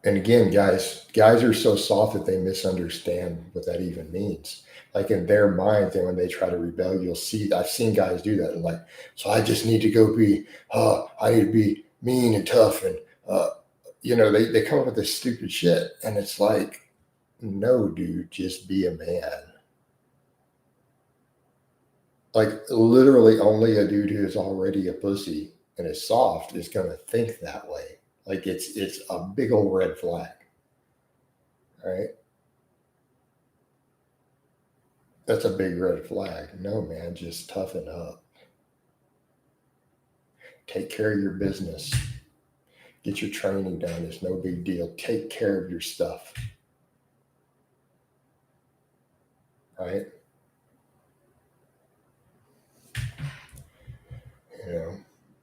And again, guys are so soft that they misunderstand what that even means. Like in their mind, then when they try to rebel, you'll see, I've seen guys do that. And like, so I just need to go I need to be mean and tough. And, they come up with this stupid shit. And it's like, no, dude, just be a man. Like literally only a dude who is already a pussy and is soft is going to think that way. Like it's a big old red flag, right? That's a big red flag. No, man, just toughen up. Take care of your business. Get your training done. It's no big deal. Take care of your stuff, right?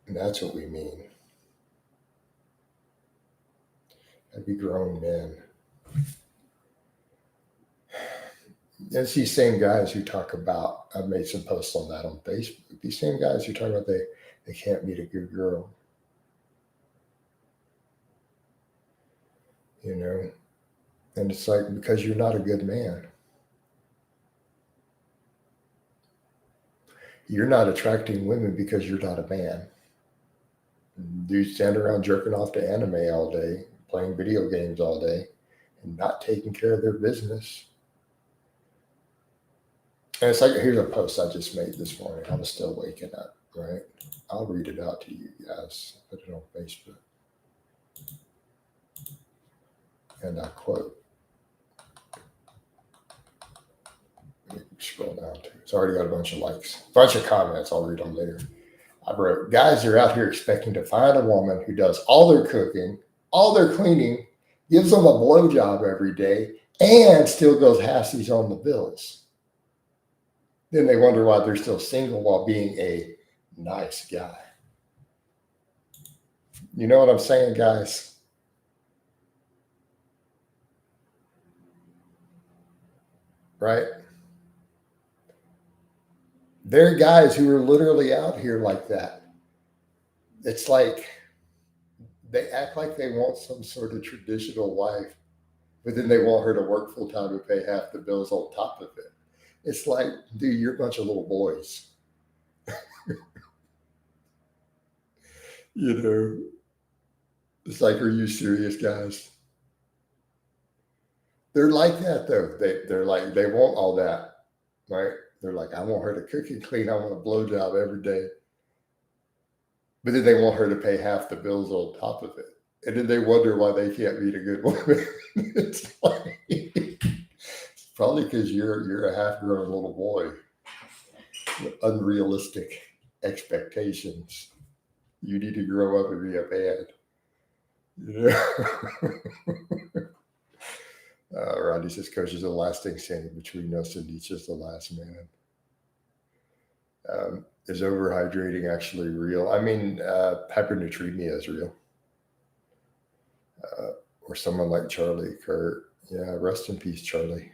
And that's what we mean. And be grown men. It's these same guys who talk about, I've made some posts on that on Facebook. These same guys who talk about they can't meet a good girl. And it's like, because you're not a good man. You're not attracting women because you're not a man. Dudes stand around jerking off to anime all day, playing video games all day, and not taking care of their business. And it's like, here's a post I just made this morning. I was still waking up, right? I'll read it out to you guys. Put it on Facebook. And I quote. Scroll down to it. It's already got a bunch of likes, a bunch of comments. I'll read them later. I wrote, guys are out here expecting to find a woman who does all their cooking, all their cleaning, gives them a blowjob every day, and still goes halfsies on the bills. Then they wonder why they're still single while being a nice guy. You know what I'm saying, guys? Right? There are guys who are literally out here like that. It's like they act like they want some sort of traditional life, but then they want her to work full time and pay half the bills on top of it. It's like, dude, you're a bunch of little boys. You know, it's like, are you serious, guys? They're like that though. They're like, they want all that, right? They're like, I want her to cook and clean. I want a blowjob every day. But then they want her to pay half the bills on top of it. And then they wonder why they can't meet a good woman. It's like, it's probably because you're a half-grown little boy with unrealistic expectations. You need to grow up and be a man. You know? Rodney says, Coach, is the lasting saying between us and each is the last man. Is overhydrating actually real? I mean, hypernatremia is real. Or someone like Charlie Kirk. Yeah, rest in peace, Charlie.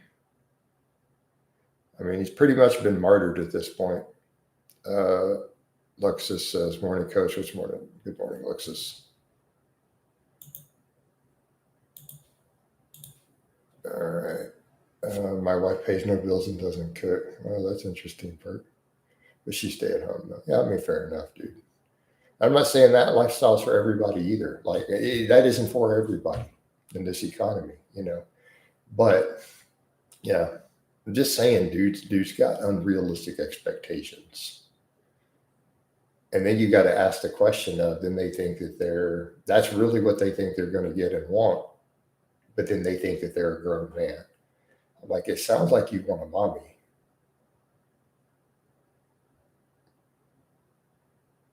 I mean, he's pretty much been martyred at this point. Luxus says, morning, Coach. What's morning? Good morning, Luxus. All right. My wife pays no bills and doesn't cook. Well, that's interesting, Bert. But she stay at home, though. Yeah, I mean, fair enough, dude. I'm not saying that lifestyle's for everybody either. Like, that isn't for everybody in this economy, you know. But, yeah, I'm just saying, dudes got unrealistic expectations. And then you got to ask the question of, then they think that that's really what they think they're going to get and want. But then they think that they're a grown man. I'm like, it sounds like you want a mommy.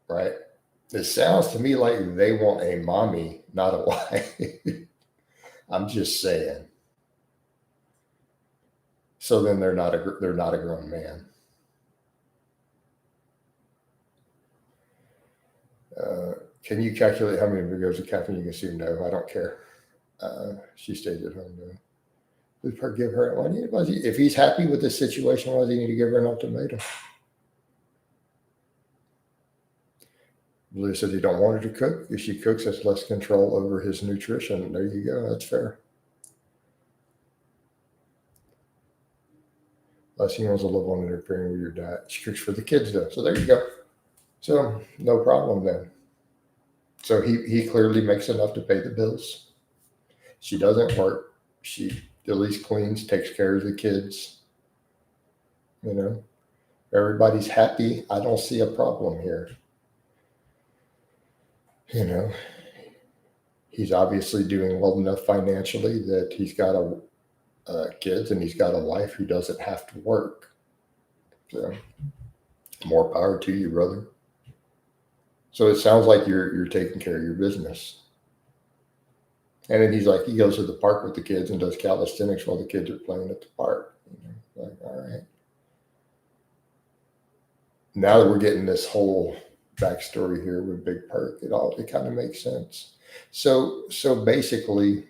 Right? It sounds to me like they want a mommy, not a wife. I'm just saying. So then they're not a grown man. Can you calculate how many videos of caffeine you consume? No, I don't care. She stays at home though. Give her money. If he's happy with the situation, why does he need to give her an ultimatum? Blue says he don't want her to cook. If she cooks, that's less control over his nutrition. There you go. That's fair. Less he wants to live on interfering with your diet. She cooks for the kids though. So there you go. So no problem then. So he clearly makes enough to pay the bills. She doesn't work. She at least cleans, takes care of the kids. You know, everybody's happy. I don't see a problem here. You know, he's obviously doing well enough financially that he's got kids and he's got a wife who doesn't have to work. So more power to you, brother. So it sounds like you're taking care of your business. And then he's like, he goes to the park with the kids and does calisthenics while the kids are playing at the park. You know, like, all right. Now that we're getting this whole backstory here with Big Perk, it kind of makes sense. So basically,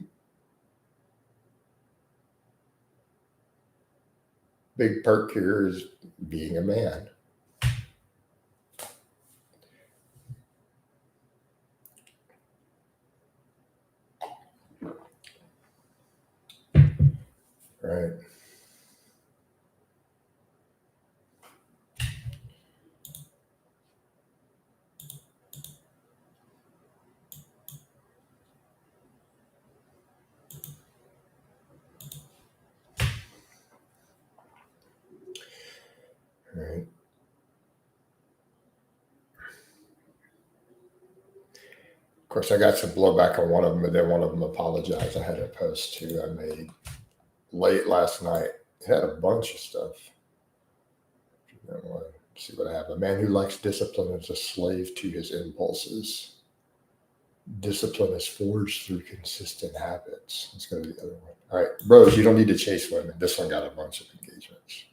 Big Perk here is being a man. Right. Of course, I got some blowback on one of them, but then one of them apologized. I had a post too I made late last night. It had a bunch of stuff. I want to see what I have. A man who lacks discipline is a slave to his impulses. Discipline is forged through consistent habits. Let's go to the other one. All right, bros, you don't need to chase women. This one got a bunch of engagements.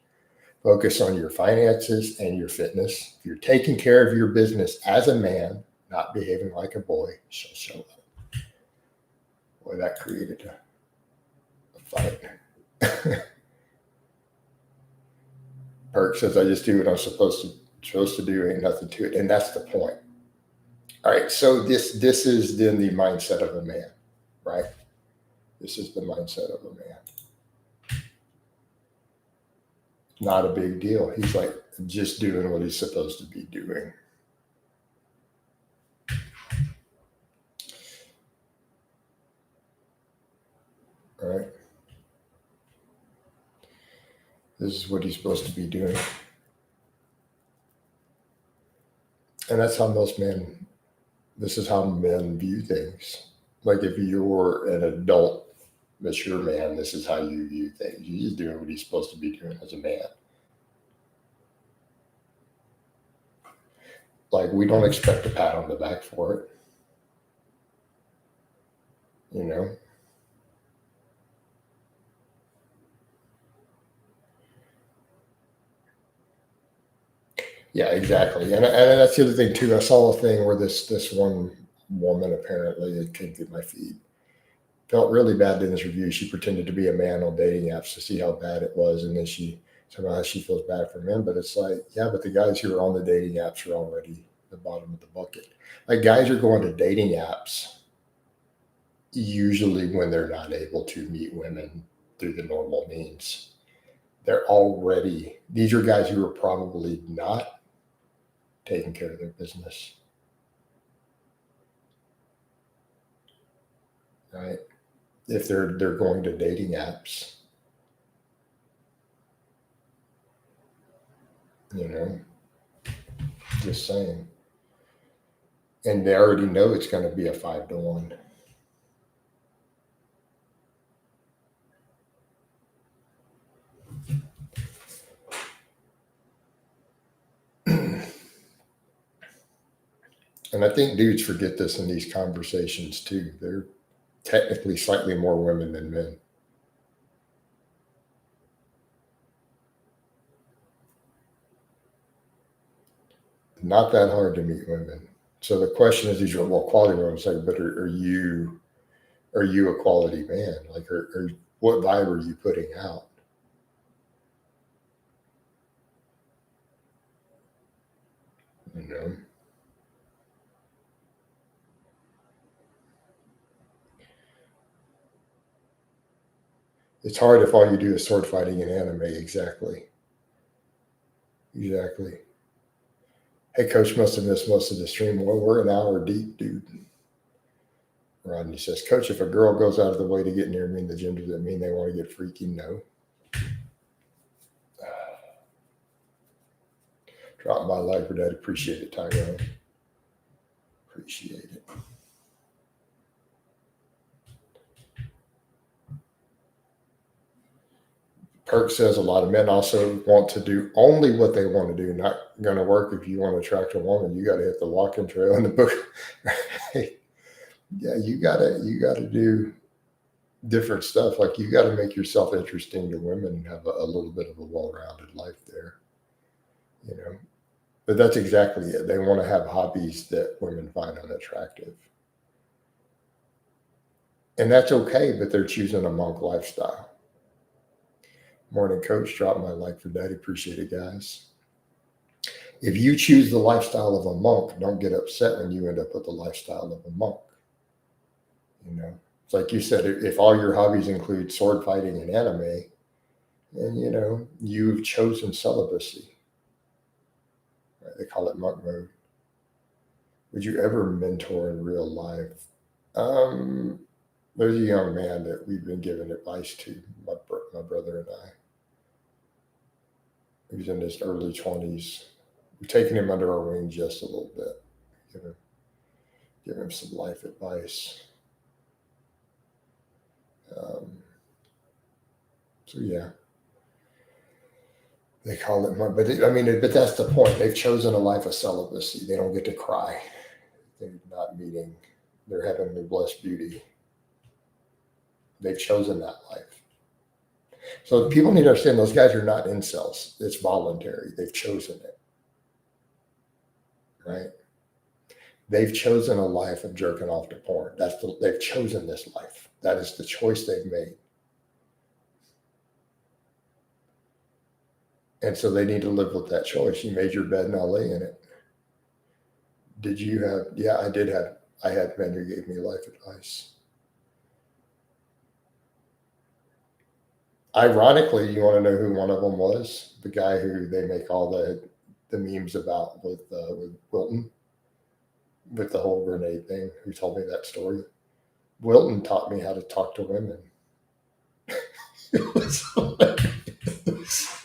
Focus on your finances and your fitness. If you're taking care of your business as a man, not behaving like a boy, she'll show up. Boy, that created a fight. Perk says, I just do what I'm supposed to do, ain't nothing to it. And that's the point. All right, so this is then the mindset of a man, right? This is the mindset of a man. Not a big deal. He's like just doing what he's supposed to be doing. All right. This is what he's supposed to be doing. And that's how this is how men view things. Like if you're an adult, mature man, this is how you view things. He's doing what he's supposed to be doing as a man. Like we don't expect a pat on the back for it. You know? Yeah, exactly. And that's the other thing too. I saw a thing where this one woman, apparently it came through my feed, felt really bad in this review. She pretended to be a man on dating apps to see how bad it was, and then she somehow she feels bad for men. But it's like, yeah, but the guys who are on the dating apps are already the bottom of the bucket. Like guys are going to dating apps usually when they're not able to meet women through the normal means. These are guys who are probably not taking care of their business, right? If they're going to dating apps, you know, just saying. And they already know it's going to be a 5-to-1. And I think dudes forget this in these conversations too. They're technically slightly more women than men. Not that hard to meet women. So the question is, these are well quality women. Say, but are you a quality man? Like, what vibe are you putting out? You know. It's hard if all you do is sword fighting and anime. Exactly. Exactly. Hey, coach must have missed most of the stream. Well, we're an hour deep, dude. Rodney says, Coach, if a girl goes out of the way to get near me in the gym, does that mean they want to get freaky? No. Drop my like for that. Appreciate it, Tyrone. Appreciate it. Kirk says a lot of men also want to do only what they want to do. Not going to work if you want to attract a woman. You got to hit the walking trail in the book. Yeah, you gotta do different stuff. Like you got to make yourself interesting to women and have a little bit of a well-rounded life there. You know, but that's exactly it. They want to have hobbies that women find unattractive, and that's okay. But they're choosing a monk lifestyle. Morning, coach. Drop my like for daddy. Appreciate it, guys. If you choose the lifestyle of a monk, don't get upset when you end up with the lifestyle of a monk. You know, it's like you said, if all your hobbies include sword fighting and anime, then you know you've chosen celibacy. Right? They call it monk mode. Would you ever mentor in real life? There's a young man that we've been giving advice to, my brother and I. He was in his early 20s. We've taken him under our wing just a little bit, give him some life advice. So yeah, they call it, but that's the point. They've chosen a life of celibacy. They don't get to cry. They're not meeting their heavenly blessed beauty. They've chosen that life. So people need to understand those guys are not incels. It's voluntary. They've chosen it. Right? They've chosen a life of jerking off to porn. They've chosen this life. That is the choice they've made. And so they need to live with that choice. You made your bed, now lay in it. Did you have, yeah, I had men who gave me life advice. Ironically, you want to know who one of them was? The guy who they make all the memes about with Wilton, with the whole grenade thing, who told me that story. Wilton taught me how to talk to women. It was hilarious.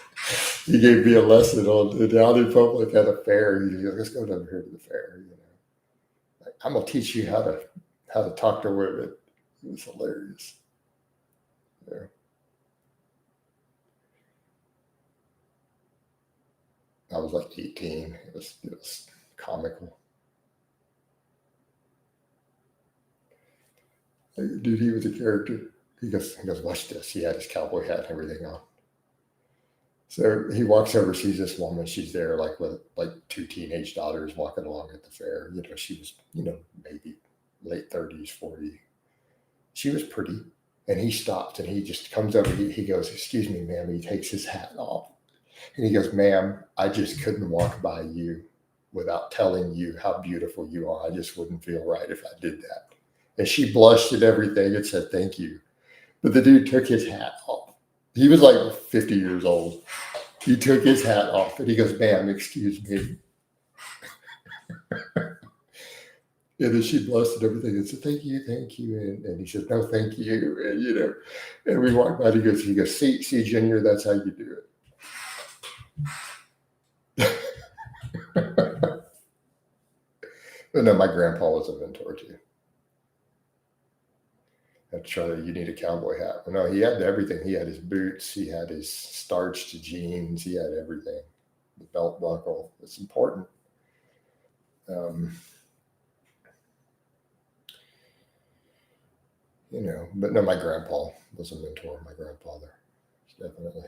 He gave me a lesson on down in public at a fair. He goes, let's go over here to the fair. Like, I'm gonna teach you how to talk to women. It was hilarious. Yeah. I was like 18. It was comical. Dude, he was a character. He goes, watch this. He had his cowboy hat and everything on. So he walks over, sees this woman. She's there, like with like two teenage daughters walking along at the fair. She was, maybe late 30s, 40. She was pretty, and he stopped and he just comes over. He goes, "Excuse me, ma'am." He takes his hat off, and he goes, "Ma'am, I just couldn't walk by you without telling you how beautiful you are. I just wouldn't feel right if I did that." And she blushed and everything and said, "Thank you." But the dude took his hat off. He was like 50 years old. He took his hat off and he goes, "Ma'am, excuse me." And then she blushed and everything and said, "Thank you. And he said, "No, thank you." And we walked by, he goes, see, Junior, that's how you do it. But no, my grandpa was a mentor too. Charlie, you need a cowboy hat. Well, no, he had everything. He had his boots. He had his starched jeans. He had everything. The belt buckle. It's important. But no, my grandpa was a mentor. My grandfather, definitely.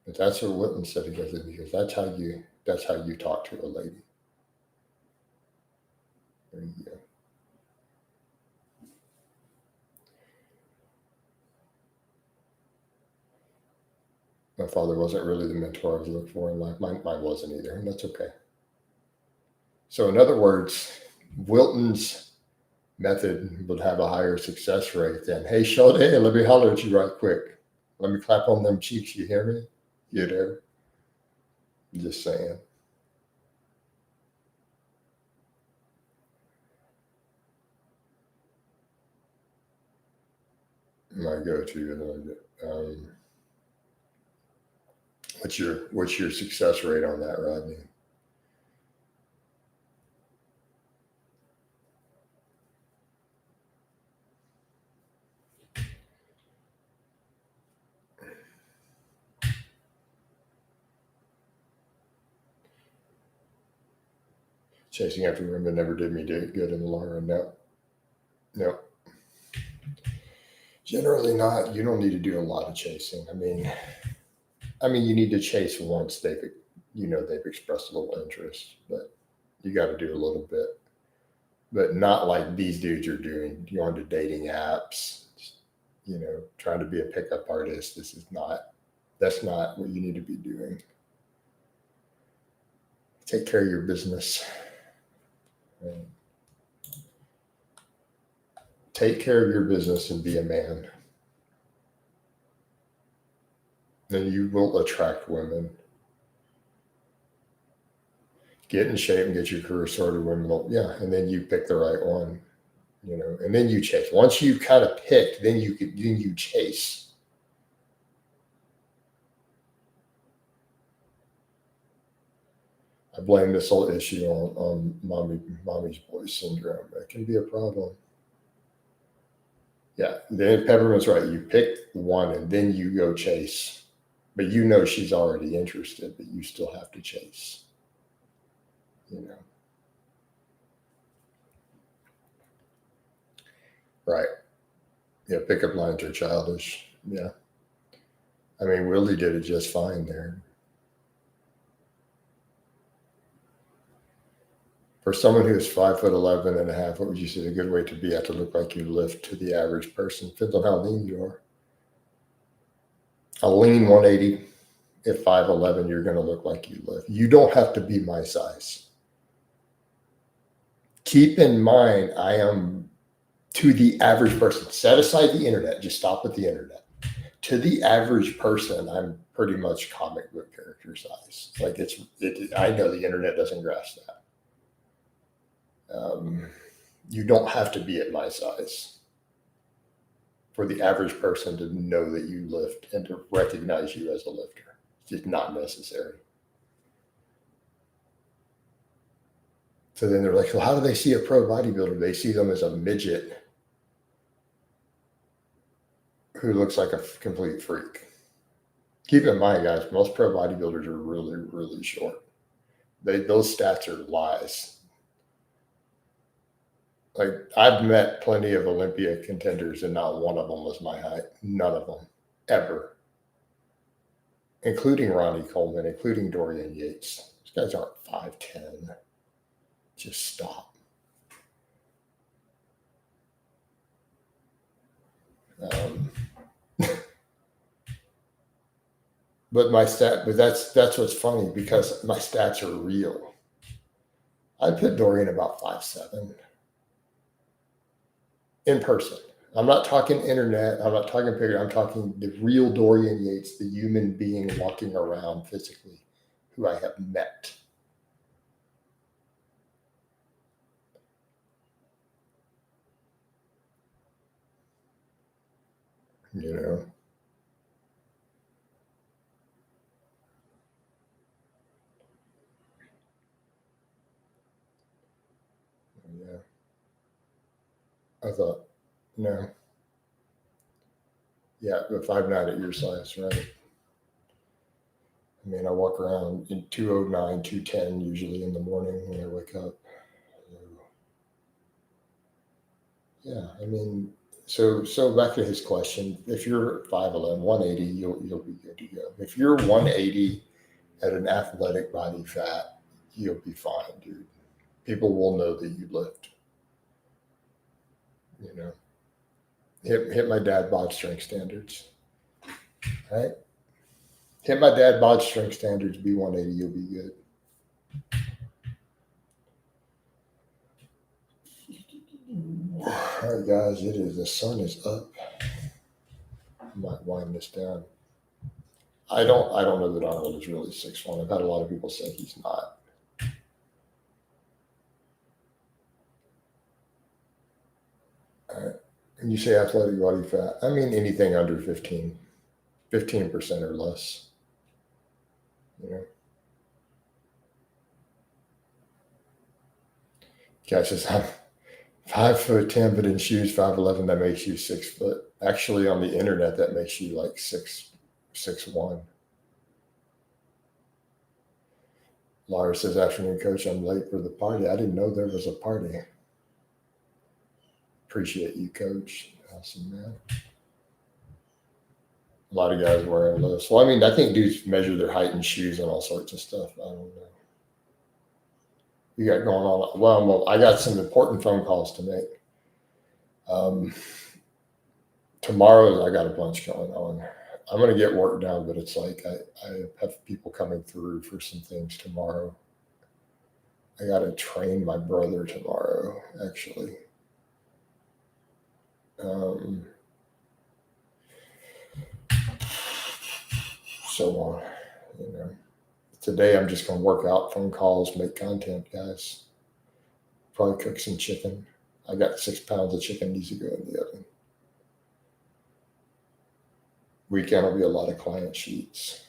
But that's what Whitman said. He goes, that's how you talk to a lady. There you go. My father wasn't really the mentor I was looking for in life. Mine wasn't either, and that's okay. So in other words, Wilton's method would have a higher success rate than, "Hey, Shawty, let me holler at you right quick. Let me clap on them cheeks. You hear me? You there?" Just saying. My go-to. What's your success rate on that, Rodney? Chasing after women never did me good in the long run. No. Generally not. You don't need to do a lot of chasing. I mean, you need to chase once they've expressed a little interest, but you got to do a little bit, but not like these dudes are doing. You on to dating apps, trying to be a pickup artist. That's not what you need to be doing. Take care of your business. Take care of your business and be a man. Then you will attract women. Get in shape and get your career started. Women will, and then you pick the right one, and then you chase. Once you've kind of picked, then you chase. I blame this whole issue on mommy's boy syndrome. That can be a problem. Yeah, then Peppermint's right. You pick one and then you go chase. But you know she's already interested, but you still have to chase. You know. Right. Yeah, pickup lines are childish. Yeah. I mean, Willie did it just fine there. For someone who's 5'11" and a half, what would you say a good way to be at to look like you lift to the average person? Depends on how lean you are. A lean 180 at 5'11", you're going to look like you lift. You don't have to be my size. Keep in mind, I am to the average person. Set aside the internet. Just stop with the internet. To the average person, I'm pretty much comic book character size. Like I know the internet doesn't grasp that. You don't have to be at my size for the average person to know that you lift and to recognize you as a lifter. It's just not necessary. So then they're like, well, how do they see a pro bodybuilder? They see them as a midget who looks like a complete freak. Keep in mind, guys, most pro bodybuilders are really, really short. Those stats are lies. Like, I've met plenty of Olympia contenders, and not one of them was my height. None of them, ever. Including Ronnie Coleman, including Dorian Yates. These guys aren't 5'10". Just stop. But that's what's funny, because my stats are real. I put Dorian about 5'7". In person. I'm not talking internet. I'm not talking picture. I'm talking the real Dorian Yates, the human being walking around physically, who I have met. You know. Yeah. I thought, no. Yeah, but 5'9" at your size, right? I mean, I walk around in 209, 210 usually in the morning when I wake up. Yeah, I mean, so back to his question. If you're 5'11", 180, you'll be good to go. If you're 180 at an athletic body fat, you'll be fine, dude. People will know that you lift. You know, hit my dad bod strength standards. Right? Hit my dad bod strength standards. Be 180, you'll be good. All right, guys, the sun is up. I might wind this down. I don't know that Arnold is really 6'1". I've had a lot of people say he's not. And you say athletic body fat, I mean anything under 15% or less. You know. Guy says, I'm 5'10", but in shoes 5'11". That makes you 6 foot. Actually, on the internet, that makes you like 6'1". Laura says, afternoon coach, I'm late for the party. I didn't know there was a party. Appreciate you, coach. Awesome, man. A lot of guys wearing lifts. Well, I mean, I think dudes measure their height in shoes and all sorts of stuff. I don't know. You got going on? Well, I got some important phone calls to make. Tomorrow, I got a bunch going on. I'm going to get work done, but it's like I have people coming through for some things tomorrow. I got to train my brother tomorrow, actually. So on, you know. Today, I'm just going to work out, phone calls, make content, guys. Probably cook some chicken. I got 6 pounds of chicken needs to go in the oven. Weekend will be a lot of client sheets.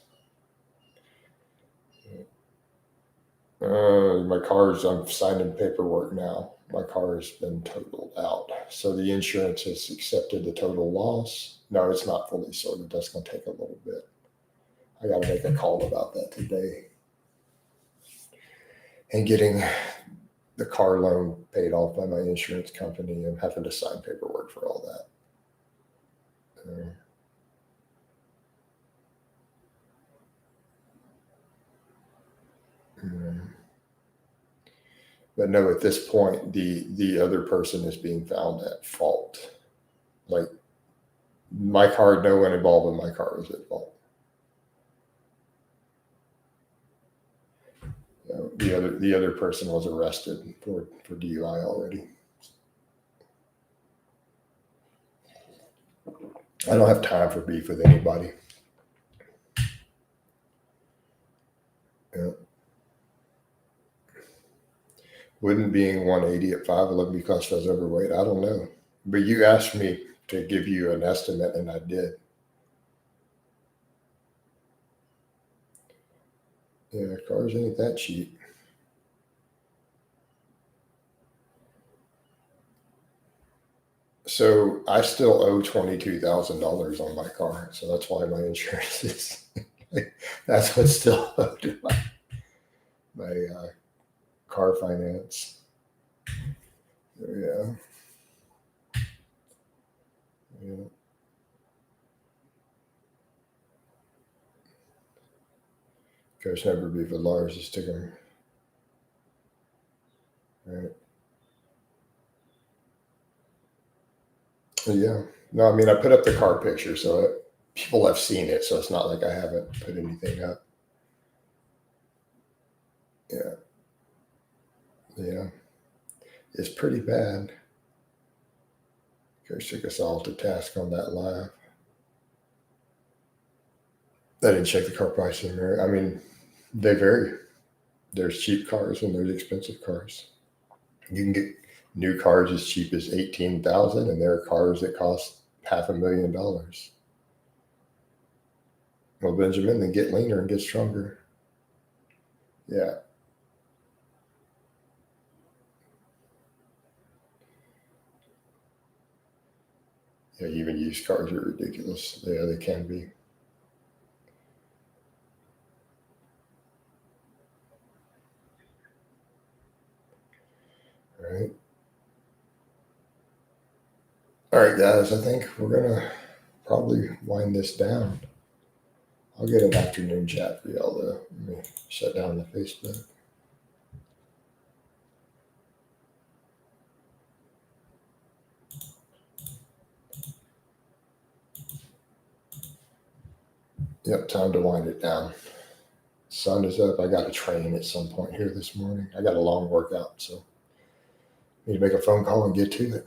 I'm signing paperwork now. My car has been totaled out. So the insurance has accepted the total loss. No, it's not fully sorted. That's going to take a little bit. I got to make a call about that today. And getting the car loan paid off by my insurance company and having to sign paperwork for all that. But no, at this point, the other person is being found at fault. Like my car, no one involved in my car is at fault. The other person was arrested for DUI already. I don't have time for beef with anybody. Yeah. Wouldn't being 180 at 5'11" because I was overweight? I don't know. But you asked me to give you an estimate, and I did. Yeah, cars ain't that cheap. So I still owe $22,000 on my car. So that's why my insurance is. That's what's still owed to my car finance. Yeah. Yeah. Coach never be for Lars. Just took him. Right. Yeah. No, I mean, I put up the car picture, so people have seen it. So it's not like I haven't put anything up. Yeah. Yeah. It's pretty bad. Coach took us all to task on that live. I didn't check the car price in there. I mean, they vary. There's cheap cars and there's expensive cars. You can get new cars as cheap as $18,000, and there are cars that cost $500,000. Well, Benjamin, then get leaner and get stronger. Yeah. Yeah, even used cars are ridiculous. Yeah, they can be. All right. All right, guys, I think we're going to probably wind this down. I'll get an afternoon chat for y'all, though. Let me shut down the Facebook. Yep, time to wind it down. Sun is up. I got to train at some point here this morning. I got a long workout, so I need to make a phone call and get to it.